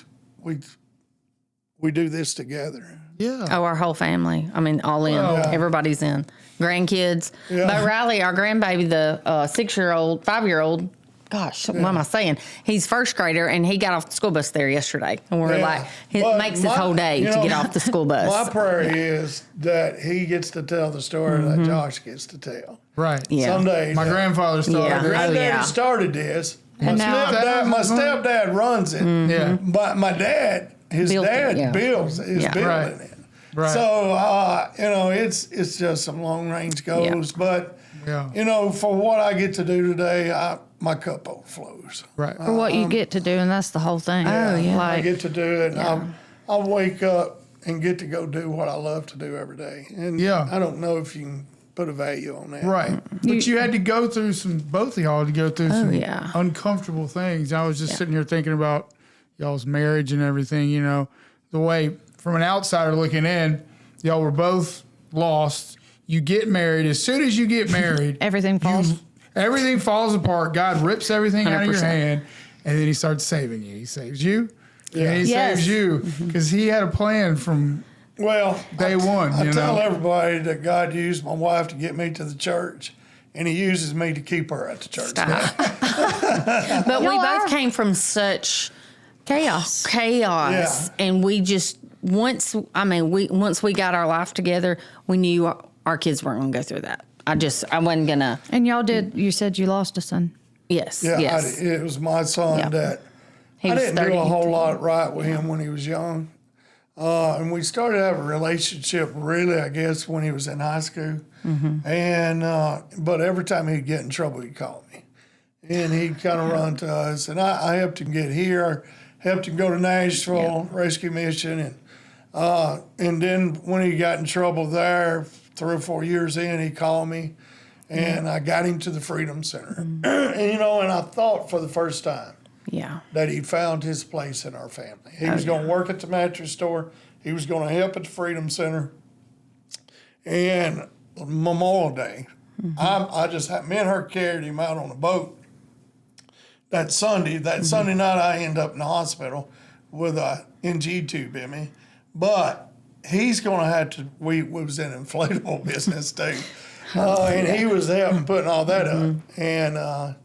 do this together. Yeah. Oh, our whole family. All in. Everybody's in. Grandkids. Yeah. But Riley, our grandbaby, the 6-year-old, 5-year-old, gosh, what am I saying? He's first grader, and he got off the school bus there yesterday. And we're like, it makes his whole day to get off the school bus. My prayer is that he gets to tell the story that Josh gets to tell. Right. Yeah. Someday. My grandfather started. Yeah. Granddaddy started this. My stepdad runs it. Yeah. But my dad, his Built dad it, builds is building Right. it. Right. So, it's just some long range goals. But, for what I get to do today, my cup overflows. Right. For what you get to do, and that's the whole thing. I get to do it. And I'll wake up and get to go do what I love to do every day. And I don't know if you can put a value on that. Right. But you had to go through both of y'all had to go through some uncomfortable things. I was just sitting here thinking about y'all's marriage and everything, the way from an outsider looking in, y'all were both lost. You get married. As soon as you get married, everything falls apart. God rips everything 100%. Out of your hand, and then he starts saving you. He saves you. Yeah. And he saves you because he had a plan from day one. I tell everybody that God used my wife to get me to the church, and he uses me to keep her at the church. But we both came from such chaos, and we just once we got our life together, we knew our kids weren't going to go through that. I wasn't gonna. And y'all did. You said you lost a son. Yes. Yeah. Yes. It was my son that I didn't do a whole lot right with him when he was young, and we started to have a relationship really, I guess, when he was in high school. And but every time he'd get in trouble, he'd call me, and he'd kind of run to us, and I helped him get here, helped him go to Nashville rescue mission, and then when he got in trouble there, 3 or 4 years in, he called me, and I got him to the Freedom Center. And I thought for the first time that he found his place in our family. He was going to work at the mattress store. He was going to help at the Freedom Center. And Memorial Day, me and her carried him out on a boat that Sunday. That Sunday night, I ended up in the hospital with a NG tube in me. But he's going to have to, we was in inflatable business too. And he was helping putting all that up. And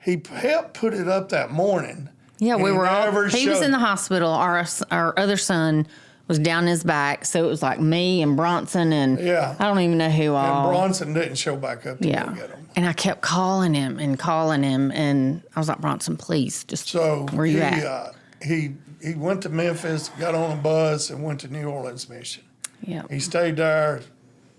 he helped put it up that morning. Yeah, we were all, he was in the hospital. Our other son was down his back. So it was like me and Bronson and I don't even know who all. And Bronson didn't show back up to go get him. And I kept calling him. And I was like, Bronson, please, just where you at? He went to Memphis, got on a bus, and went to New Orleans mission. Yeah. He stayed there,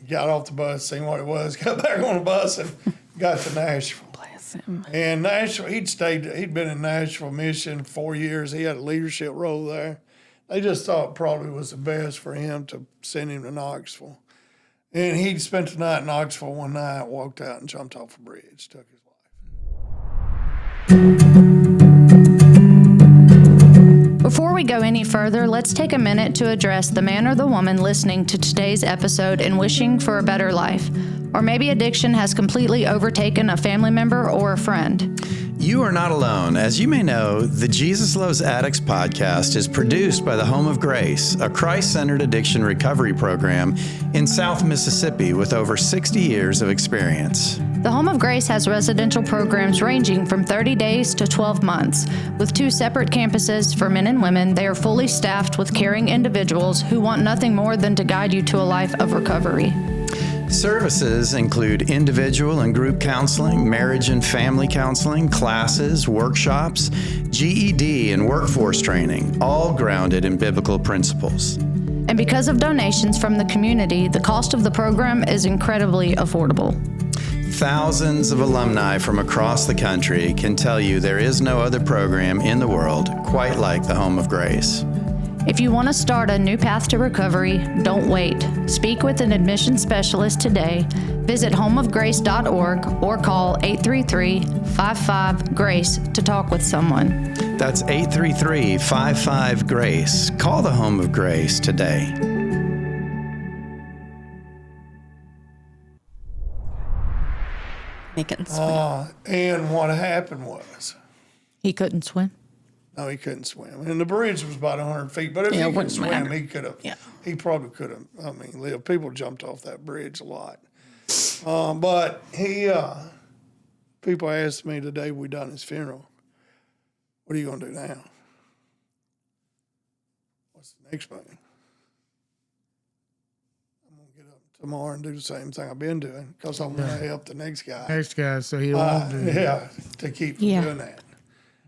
got off the bus, seen what it was, got back on the bus, and got to Nashville. Bless him. And Nashville, he'd been in Nashville mission 4 years. He had a leadership role there. They just thought probably was the best for him to send him to Knoxville. And he spent the night in Knoxville one night, walked out and jumped off a bridge, took his life. Before we go any further, let's take a minute to address the man or the woman listening to today's episode and wishing for a better life. Or maybe addiction has completely overtaken a family member or a friend. You are not alone. As you may know, the Jesus Loves Addicts podcast is produced by the Home of Grace, a Christ-centered addiction recovery program in South Mississippi with over 60 years of experience. The Home of Grace has residential programs ranging from 30 days to 12 months. With 2 separate campuses for men and women, they are fully staffed with caring individuals who want nothing more than to guide you to a life of recovery. Services include individual and group counseling, marriage and family counseling, classes, workshops, GED, and workforce training, all grounded in biblical principles. And because of donations from the community, the cost of the program is incredibly affordable. Thousands of alumni from across the country can tell you there is no other program in the world quite like the Home of Grace. If you want to start a new path to recovery, don't wait. Speak with an admission specialist today. Visit homeofgrace.org or call 833-55-GRACE to talk with someone. That's 833-55-GRACE. Call the Home of Grace today. He couldn't swim. And what happened was he couldn't swim. No, he couldn't swim. And the bridge was about 100 feet. But if he could swim, he could have. Yeah. He probably could have. Lived. People jumped off that bridge a lot. But people asked me the day we done his funeral, what are you going to do now? What's the next thing? I'm going to get up tomorrow and do the same thing I've been doing because I'm going to help the next guy. So he won't do that. To keep doing that.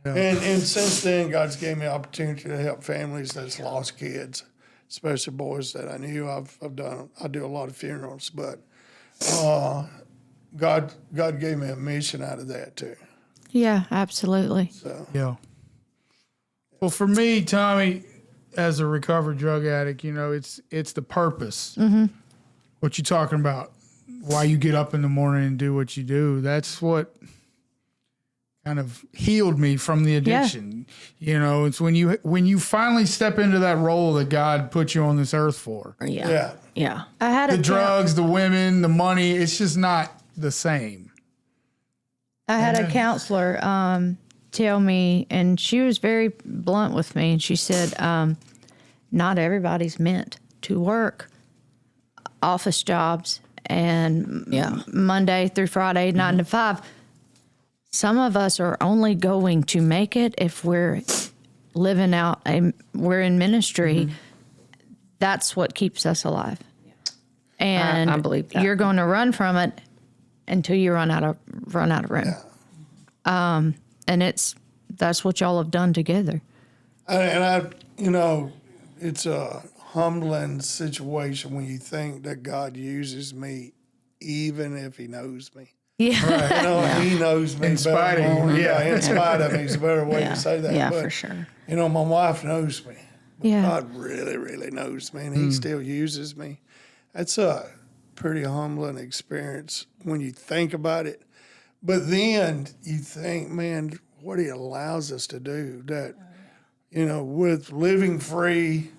Yeah. And since then, God's gave me the opportunity to help families that's lost kids. especially boys that I knew. I do a lot of funerals, but God gave me a mission out of that too. Yeah, absolutely. So Yeah. Well, for me, Tommy, as a recovered drug addict, it's the purpose. Mm-hmm. What you talking about? Why you get up in the morning and do what you do? That's what kind of healed me from the addiction. Yeah. It's when you finally step into that role that God put you on this earth for. Yeah. I had the drugs, the women, the money. It's just not the same. I had a counselor tell me, and she was very blunt with me, and she said, not everybody's meant to work office jobs and Monday through Friday, 9 to 5. Some of us are only going to make it if we're living out, we're in ministry. Mm-hmm. That's what keeps us alive. And I believe that. You're going to run from it until you run out of room. Yeah. And that's what y'all have done together. It's a humbling situation when you think that God uses me, even if He knows me. Yeah. Right. He knows me. In spite of you. Yeah, in spite of me is a better way to say that. Yeah, but, for sure. My wife knows me. Yeah. God really, really knows me, and He still uses me. That's a pretty humbling experience when you think about it. But then you think, man, what He allows us to do, that, with living free,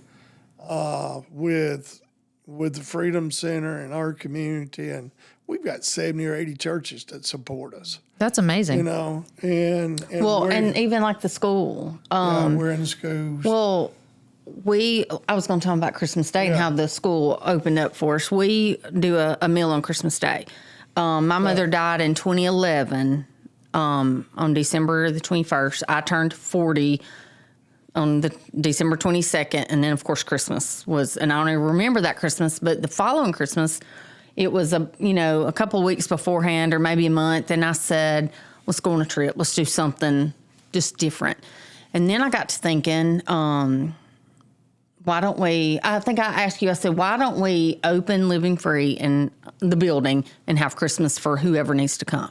with the Freedom Center and our community, and we've got 70 or 80 churches that support us. That's amazing. And even like the school. We're in the schools. Well, I was going to tell them about Christmas Day and how the school opened up for us. We do a meal on Christmas Day. My mother died in 2011 on December the 21st. I turned 40 on the December 22nd, and then of course Christmas was, and I don't even remember that Christmas, but the following Christmas, it was a couple of weeks beforehand or maybe a month, and I said, let's go on a trip, let's do something just different. And then I got to thinking, why don't we, I think I asked you, I said, why don't we open Living Free in the building and have Christmas for whoever needs to come?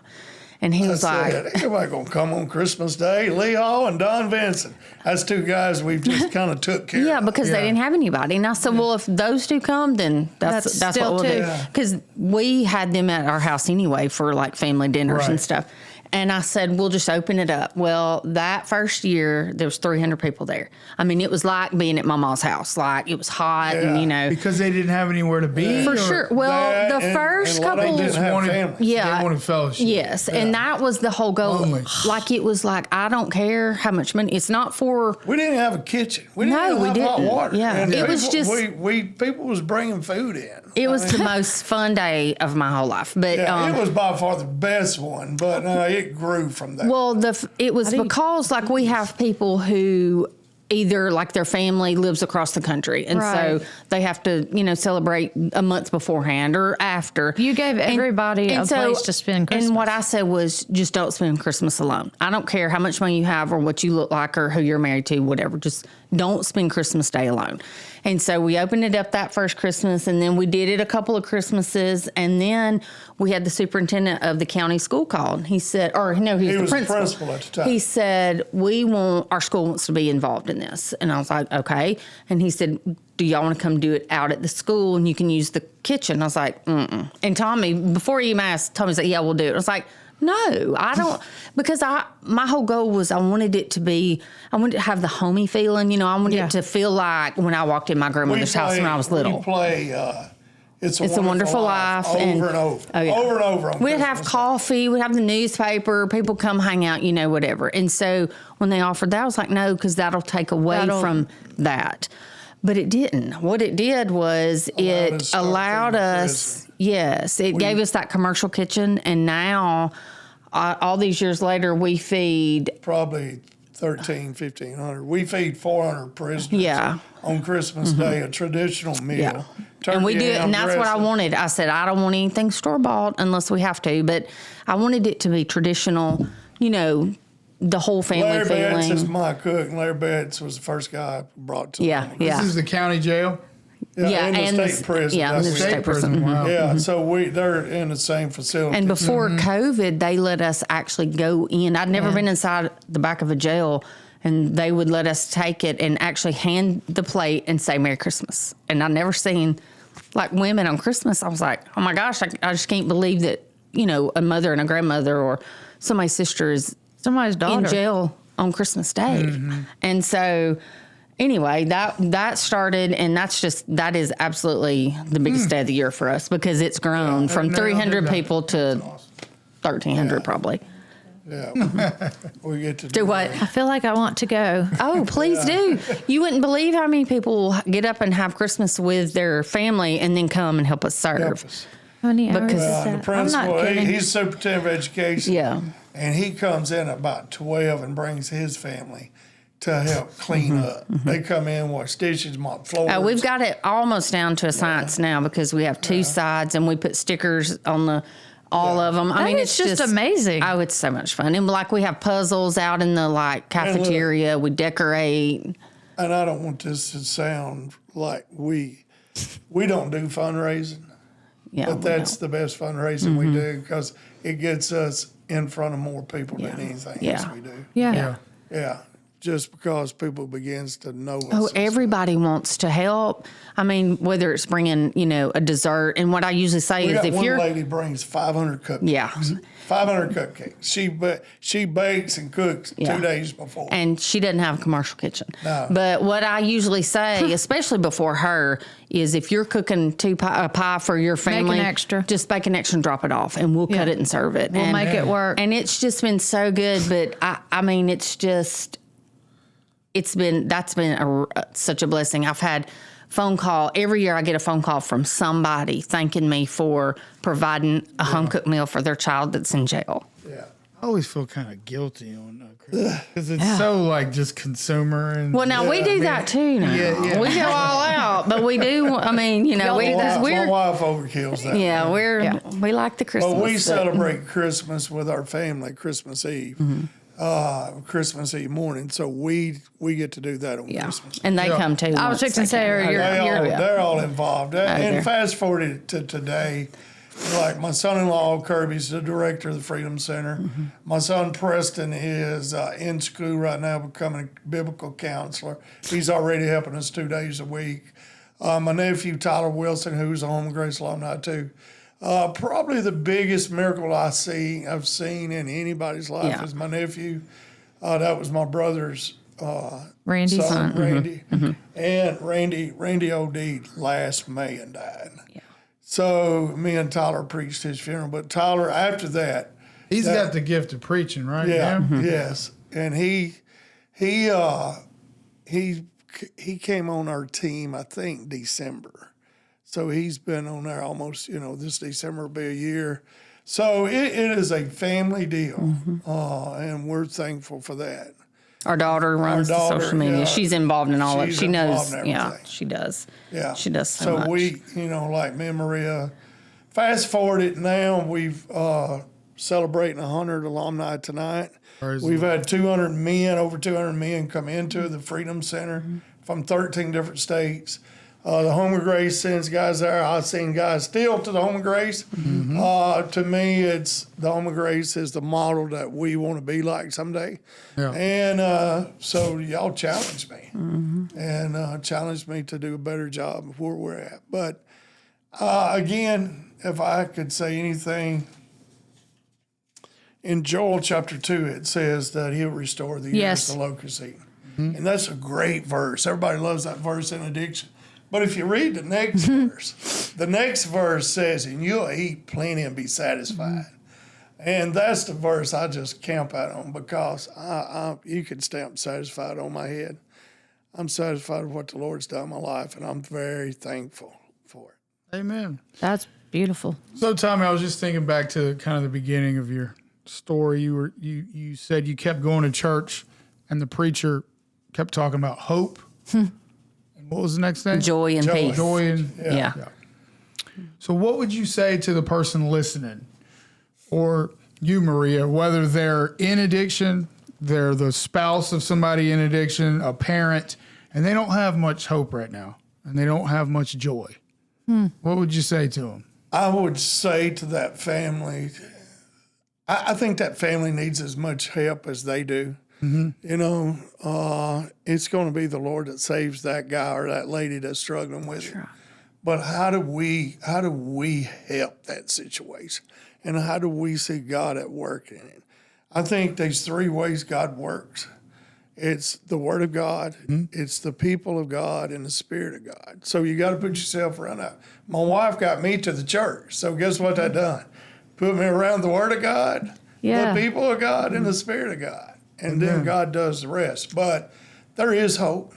And he was like, everybody going to come on Christmas Day. Lee Hall and Don Vincent. That's two guys we've just kind of took care of. Yeah, because they didn't have anybody. And I said, well, if those two come, then that's what we'll do. Because we had them at our house anyway for like family dinners and stuff. And I said, we'll just open it up. Well, that first year, there was 300 people there. I mean, it was like being at my mom's house. Like, it was hot and, Because they didn't have anywhere to be? For sure. Well, the first couple... They wanted fellowship. Yes, and that was the whole goal. Only. Like, it was like, I don't care how much money. It's not for... We didn't have a kitchen. We didn't have hot water. Yeah, and it was just... People was bringing food in. It was the most fun day of my whole life. But it was by far the best one, but it grew from that. Well, it was because like we have people who either like their family lives across the country, and so they have to celebrate a month beforehand or after. You gave everybody a place to spend Christmas. And what I said was, just don't spend Christmas alone. I don't care how much money you have or what you look like or who you're married to, whatever. Just don't spend Christmas Day alone. And so we opened it up that first Christmas, and then we did it a couple of Christmases, and then we had the superintendent of the county school called. He said, he was the principal at the time. He said, our school wants to be involved in this. And I was like, okay. And he said, do y'all want to come do it out at the school and you can use the kitchen? I was like, mm-mm. And Tommy, before he even asked, Tommy's like, yeah, we'll do it. I was like, no, I don't, because my whole goal was I wanted to have the homey feeling, I wanted it to feel like when I walked in my grandmother's house when I was little. We play It's a Wonderful Life. Over and over. Oh, yeah. Over and over. We'd have coffee. We'd have the newspaper. People come hang out, whatever. And so when they offered that, I was like, no, because that'll take away from that. But it didn't. What it did was it allowed us, it gave us that commercial kitchen. And now, all these years later, we feed... Probably 1,500. We feed 400 prisoners on Christmas Day, a traditional meal. Yeah. And we do it, and that's what I wanted. I said, I don't want anything store-bought unless we have to, but I wanted it to be traditional, the whole family Larry feeling. Betts is my cook, and Larry Betts was the first guy I brought to the This is the county jail? Yeah, in the and state prison. Yeah, in the state prison. Wow. Yeah, so they're in the same facility. And before COVID, they let us actually go in. I'd never been inside the back of a jail, and they would let us take it and actually hand the plate and say Merry Christmas. And I'd never seen like women on Christmas. I was like, oh my gosh, I just can't believe that, a mother and a grandmother or somebody's sister is Somebody's daughter in jail on Christmas Day. And so anyway, that started, and that is absolutely the biggest day of the year for us, because it's grown from 300 people to 1,300 probably. Yeah, we get to Do what? I feel like I want to go. Oh, please do. You wouldn't believe how many people get up and have Christmas with their family and then come and help us serve. Help us. How many hours Because- is The that? I'm principal, not kidding. he's superintendent of education. Yeah. And he comes in about 12 and brings his family to help clean up. They come in, wash dishes, mop floors. We've got it almost down to a science now, because we have two sides and we put stickers on all of them. I mean, is it's just amazing. Oh, it's so much fun. And like we have puzzles out in the cafeteria. We decorate. And I don't want this to sound like we don't do fundraising. Yeah, But we that's don't. the best fundraising we do, because it gets us in front of more people than Yeah. anything Yeah. else we do. Yeah. Yeah, just because people begins to know us. Oh, everybody wants to help. I mean, whether it's bringing, a dessert. And what I usually say We is got if one you're. lady brings 500 cupcakes. Yeah. 500 cupcakes. She bakes and cooks Yeah. 2 days before. And she doesn't have a commercial kitchen. No. But what I usually say, especially before her, is if you're cooking a pie for your family, extra. just bake an extra and drop it off, and we'll cut it and serve it. We'll make it work. And it's just been so good. But I mean, that's been such a blessing. I've had phone call every year. I get a phone call from somebody thanking me for providing a home cooked meal for their child that's in jail. Yeah. I always feel kind of guilty on Christmas because it's so like just consumer and. Well, now we do that too. Now we go all out, but we do. I mean, My because wife overkills that. Yeah, we like the Christmas. Well, we but- celebrate Christmas with our family Christmas Eve, Christmas Eve morning. So we get to do that on Christmas. And they come too. I was fixing to say, They're all involved. And they're- fast forward to today, like my son-in-law Kirby's the director of the Freedom Center. My son Preston is in school right now, becoming a biblical counselor. He's already helping us 2 days a week. My nephew Tyler Wilson, who's a Home of Grace alumni too. Probably the biggest miracle I've seen in anybody's life is my nephew. That was my brother's Randy's son, Randy. And Randy OD'd last May and died. Yeah. So me and Tyler preached his funeral. But Tyler, after that, He's got the gift of preaching, right? yes, and he came on our team, I think December. So he's been on there almost, this December will be a year. So it is a family deal, and we're thankful for that. Our daughter runs the social media. yeah. She's involved in all of it. She's She knows. involved in Yeah, everything. she does. Yeah. She does so much. we, like me and Maria, fast forward it now, we've celebrating 100 alumni tonight. We've had over 200 men come into the Freedom Center from 13 different states. The Home of Grace sends guys there. I've seen guys still to the Home of Grace. To me, it's the Home of Grace is the model that we want to be like someday. Yeah. And so y'all challenged me and challenged me to do a better job of where we're at. But again, if I could say anything, in Joel chapter 2, it says that he'll restore the years the locust eaten. And that's a great verse. Everybody loves that verse in addiction. But if you read the next verse says, and you'll eat plenty and be satisfied. And that's the verse I just camp out on, because you can stamp satisfied on my head. I'm satisfied with what the Lord's done in my life, and I'm very thankful for it. Amen. That's beautiful. So, Tommy, I was just thinking back to kind of the beginning of your story. You said you kept going to church, and the preacher kept talking about hope. And what was the next thing? Joy and peace. Joy and Yeah. So, what would you say to the person listening, or you, Maria, whether they're in addiction, they're the spouse of somebody in addiction, a parent, and they don't have much hope right now? and they don't have much joy. What would you say to them? I would say to that family, I think that family needs as much help as they do. You know, it's going to be the Lord that saves that guy or that lady that's struggling with it. But how do we help that situation? And how do we see God at work in it? I think there's three ways God works. It's the Word of God, it's the people of God, and the Spirit of God. So you got to put yourself around that. My wife got me to the church. So guess what that done? Put me around the Word of God, the people of God, and the Spirit of God. And then God does the rest. But there is hope.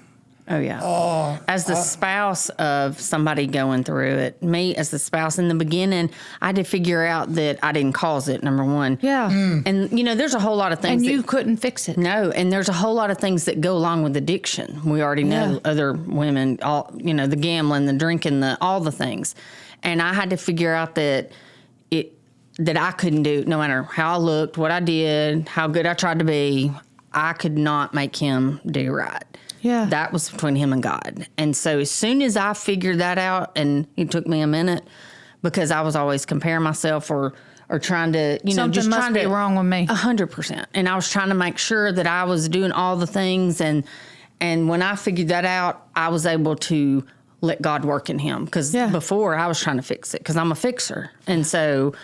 Oh, yeah. As the spouse of somebody going through it, me as the spouse in the beginning, I had to figure out that I didn't cause it, number one. Yeah. And, you know, there's a whole lot of things. And you couldn't fix it. No. And there's a whole lot of things that go along with addiction. We already know other women, all, you know, the gambling, the drinking, all the things. And I had to figure out that I couldn't do, no matter how I looked, what I did, how good I tried to be, I could not make him do right. Yeah. That was between him and God. And so as soon as I figured that out, and it took me a minute because I was always comparing myself or trying to, you know, just trying to. Something must be wrong with me. 100%. And I was trying to make sure that I was doing all the things. And when I figured that out, I was able to let God work in him. Because before I was trying to fix it because I'm a fixer. And so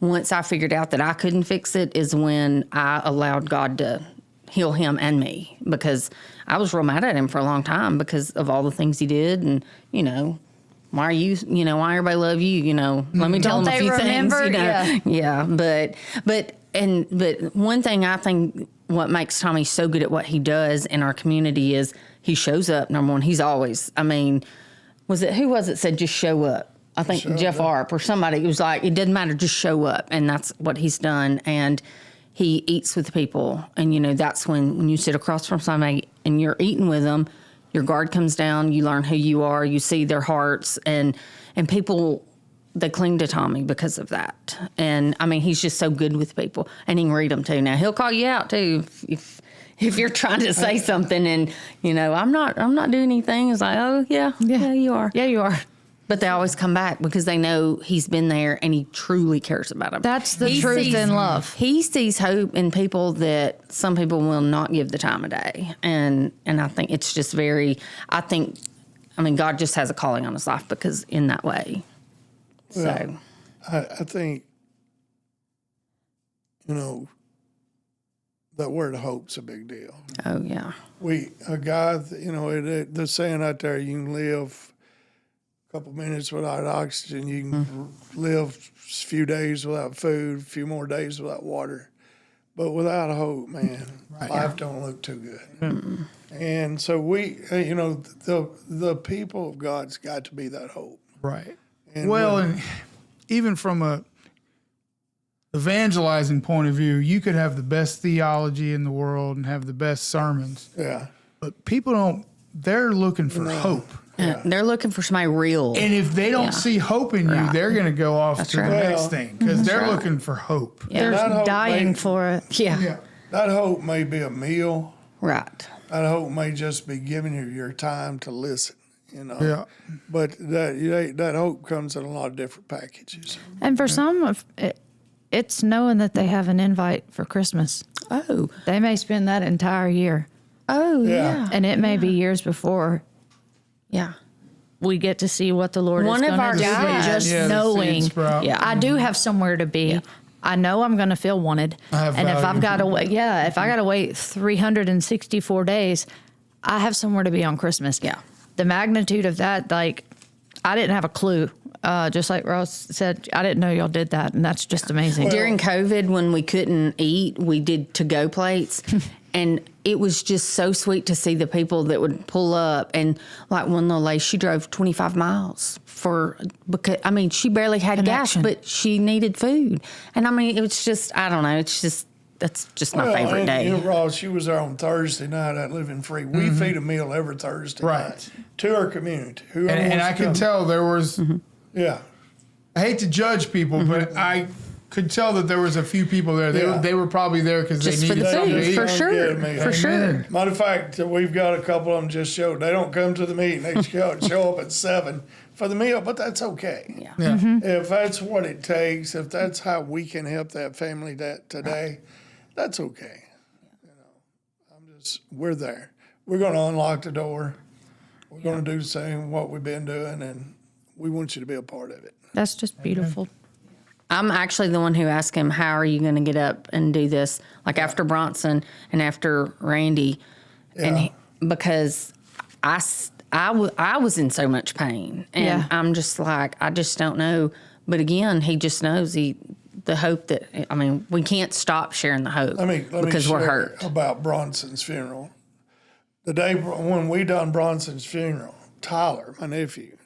once I figured out that I couldn't fix it is when I allowed God to heal him and me, because I was real mad at him for a long time because of all the things he did. And, you know, why everybody love you, you know, let me tell him a few things, you know. Yeah. But one thing I think what makes Tommy so good at what he does in our community is he shows up. Number one, he's always, I mean, who was it said just show up? I think Jeff Arp or somebody was like, it doesn't matter, just show up. And that's what he's done. And he eats with people. And, you know, that's when you sit across from somebody and you're eating with them, your guard comes down, you learn who you are, you see their hearts, and people, they cling to Tommy because of that. And, I mean, he's just so good with people. And he can read them, too. Now, he'll call you out, too, if you're trying to say something and, you know, I'm not doing anything. It's like, oh, yeah, you are. Yeah, you are. But they always come back because they know he's been there and he truly cares about them. That's the truth in love. He sees hope in people that some people will not give the time of day. And I think it's just I mean, God just has a calling on his life because in that way. Well, so I think, you know, that word hope's a big deal. Oh, yeah. The saying out there, you can live couple minutes without oxygen, you can live a few days without food, a few more days without water. But without hope, man, life don't look too good. And so the people of God's got to be that hope. Right. And even from a evangelizing point of view, you could have the best theology in the world and have the best sermons. Yeah. But people they're looking for hope. Yeah. They're looking for somebody real. And if they don't see hope in you, they're going to go off to the next thing because they're looking for hope. Yeah. They're dying for it. Yeah. That hope may be a meal. Right. That hope may just be giving you your time to listen, you know. Yeah. But that hope comes in a lot of different packages. And for some, it's knowing that they have an invite for Christmas. Oh. They may spend that entire year. Oh, yeah. And it may be years before. Yeah. We get to see what the Lord is going to do. Just knowing, I do have somewhere to be. Yeah. I know I'm going to feel wanted. And if I've got to wait, if I got to wait 364 days, I have somewhere to be on Christmas. Yeah. The magnitude of that, like, I didn't have a clue. Just like Ross said, I didn't know y'all did that. And that's just amazing. During COVID, when we couldn't eat, we did to-go plates. And it was just so sweet to see the people that would pull up. And like one little lady, she drove 25 miles because she barely had gas, but she needed food. And I mean, it was just, I don't know, that's just my favorite day. You know, Ross, she was there on Thursday night at Living Free. We feed a meal every Thursday night to our community. And I can tell there was, I hate to judge people, but could tell that there was a few people there. They were probably there because they Just for needed the something to food, eat. for sure. For sure. Matter of fact, we've got a couple of them just showed. They don't come to the meeting. They show up at 7 for the meal, but that's okay. Yeah. If that's what it takes, if that's how we can help that family today, that's okay. We're there. We're going to unlock the door. We're going to do the same what we've been doing, and we want you to be a part of it. That's just beautiful. I'm actually the one who asked him, how are you going to get up and do this? Like after Bronson and after Randy. And because I was in so much pain. And I'm just like, I just don't know. But again, he just knows the hope that, I mean, we can't stop sharing the hope because we're hurt. About Bronson's funeral. The day when we done Bronson's funeral, Tyler, my nephew,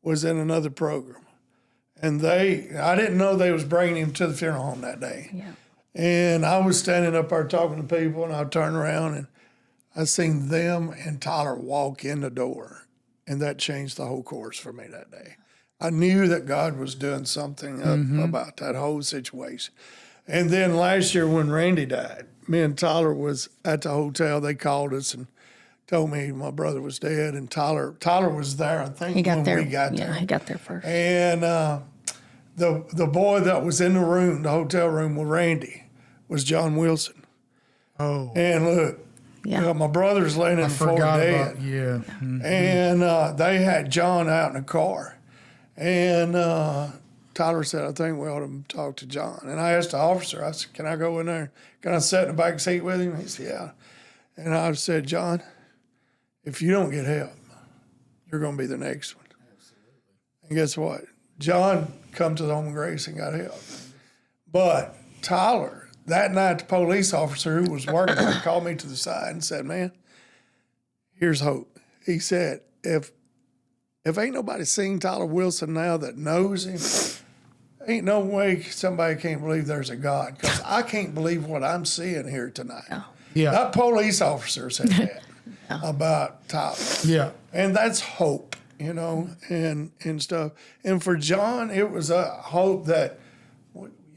was in another program. And I didn't know they was bringing him to the funeral home that day. Yeah. And I was standing up there talking to people, and I turned around and I seen them and Tyler walk in the door. And that changed the whole course for me that day. I knew that God was doing something about that whole situation. And then last year when Randy died, me and Tyler was at the hotel. They called us and told me my brother was dead. And Tyler was there, I think, we got there. Yeah, he got there first. And the boy that was in the room, the hotel room with Randy, was John Wilson. Oh. And look, my brother's laying in the floor dead. And they had John out in the car. And Tyler said, I think we ought to talk to John. And I asked the officer, I said, can I go in there? Can I sit in the back seat with him? He said, yeah. And I said, John, if you don't get help, you're going to be the next one. Absolutely. And guess what? John come to the Home of Grace and got help. But Tyler, that night, the police officer who was working there called me to the side and said, man, here's hope. He said, if ain't nobody seen Tyler Wilson now that knows him, ain't no way somebody can't believe there's a God. Because I can't believe what I'm seeing here tonight. No. Yeah. That police officer said that about Tyler. Yeah. And that's hope, and stuff. And for John, it was a hope that,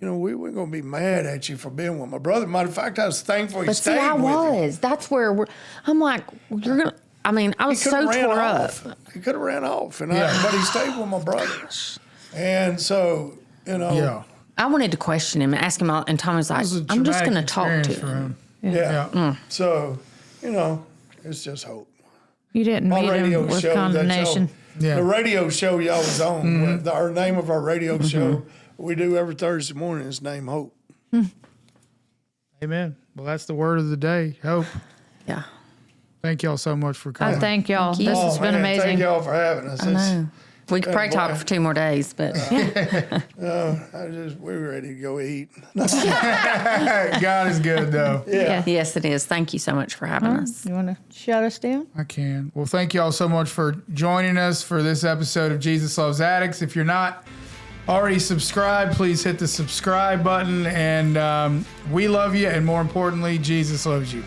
we weren't going to be mad at you for being with my brother. Matter of fact, I was thankful he stayed with you. But see, I was. That's where I'm like, you're going to. I mean, I was so tore up. He could have ran off, but he stayed with my brother. And so, I wanted to question him and ask him out, and Tom was like, I'm just going to talk to him. Yeah. So, it's just hope. You didn't meet him with condemnation. The radio show y'all was on, our name of our radio show, we do every Thursday morning is named Hope. Amen. Well, that's the word of the day, hope. Yeah. Thank y'all so much for coming. Thank y'all. This has been amazing. Thank y'all for having us. I know. We could probably talk for 2 more days, but we're ready to go eat. God is good, though. Yeah. Yes, it is. Thank you so much for having us. You want to shut us down? I can. Well, thank y'all so much for joining us for this episode of Jesus Loves Addicts. If you're not already subscribed, please hit the subscribe button. And we love you, and more importantly, Jesus loves you.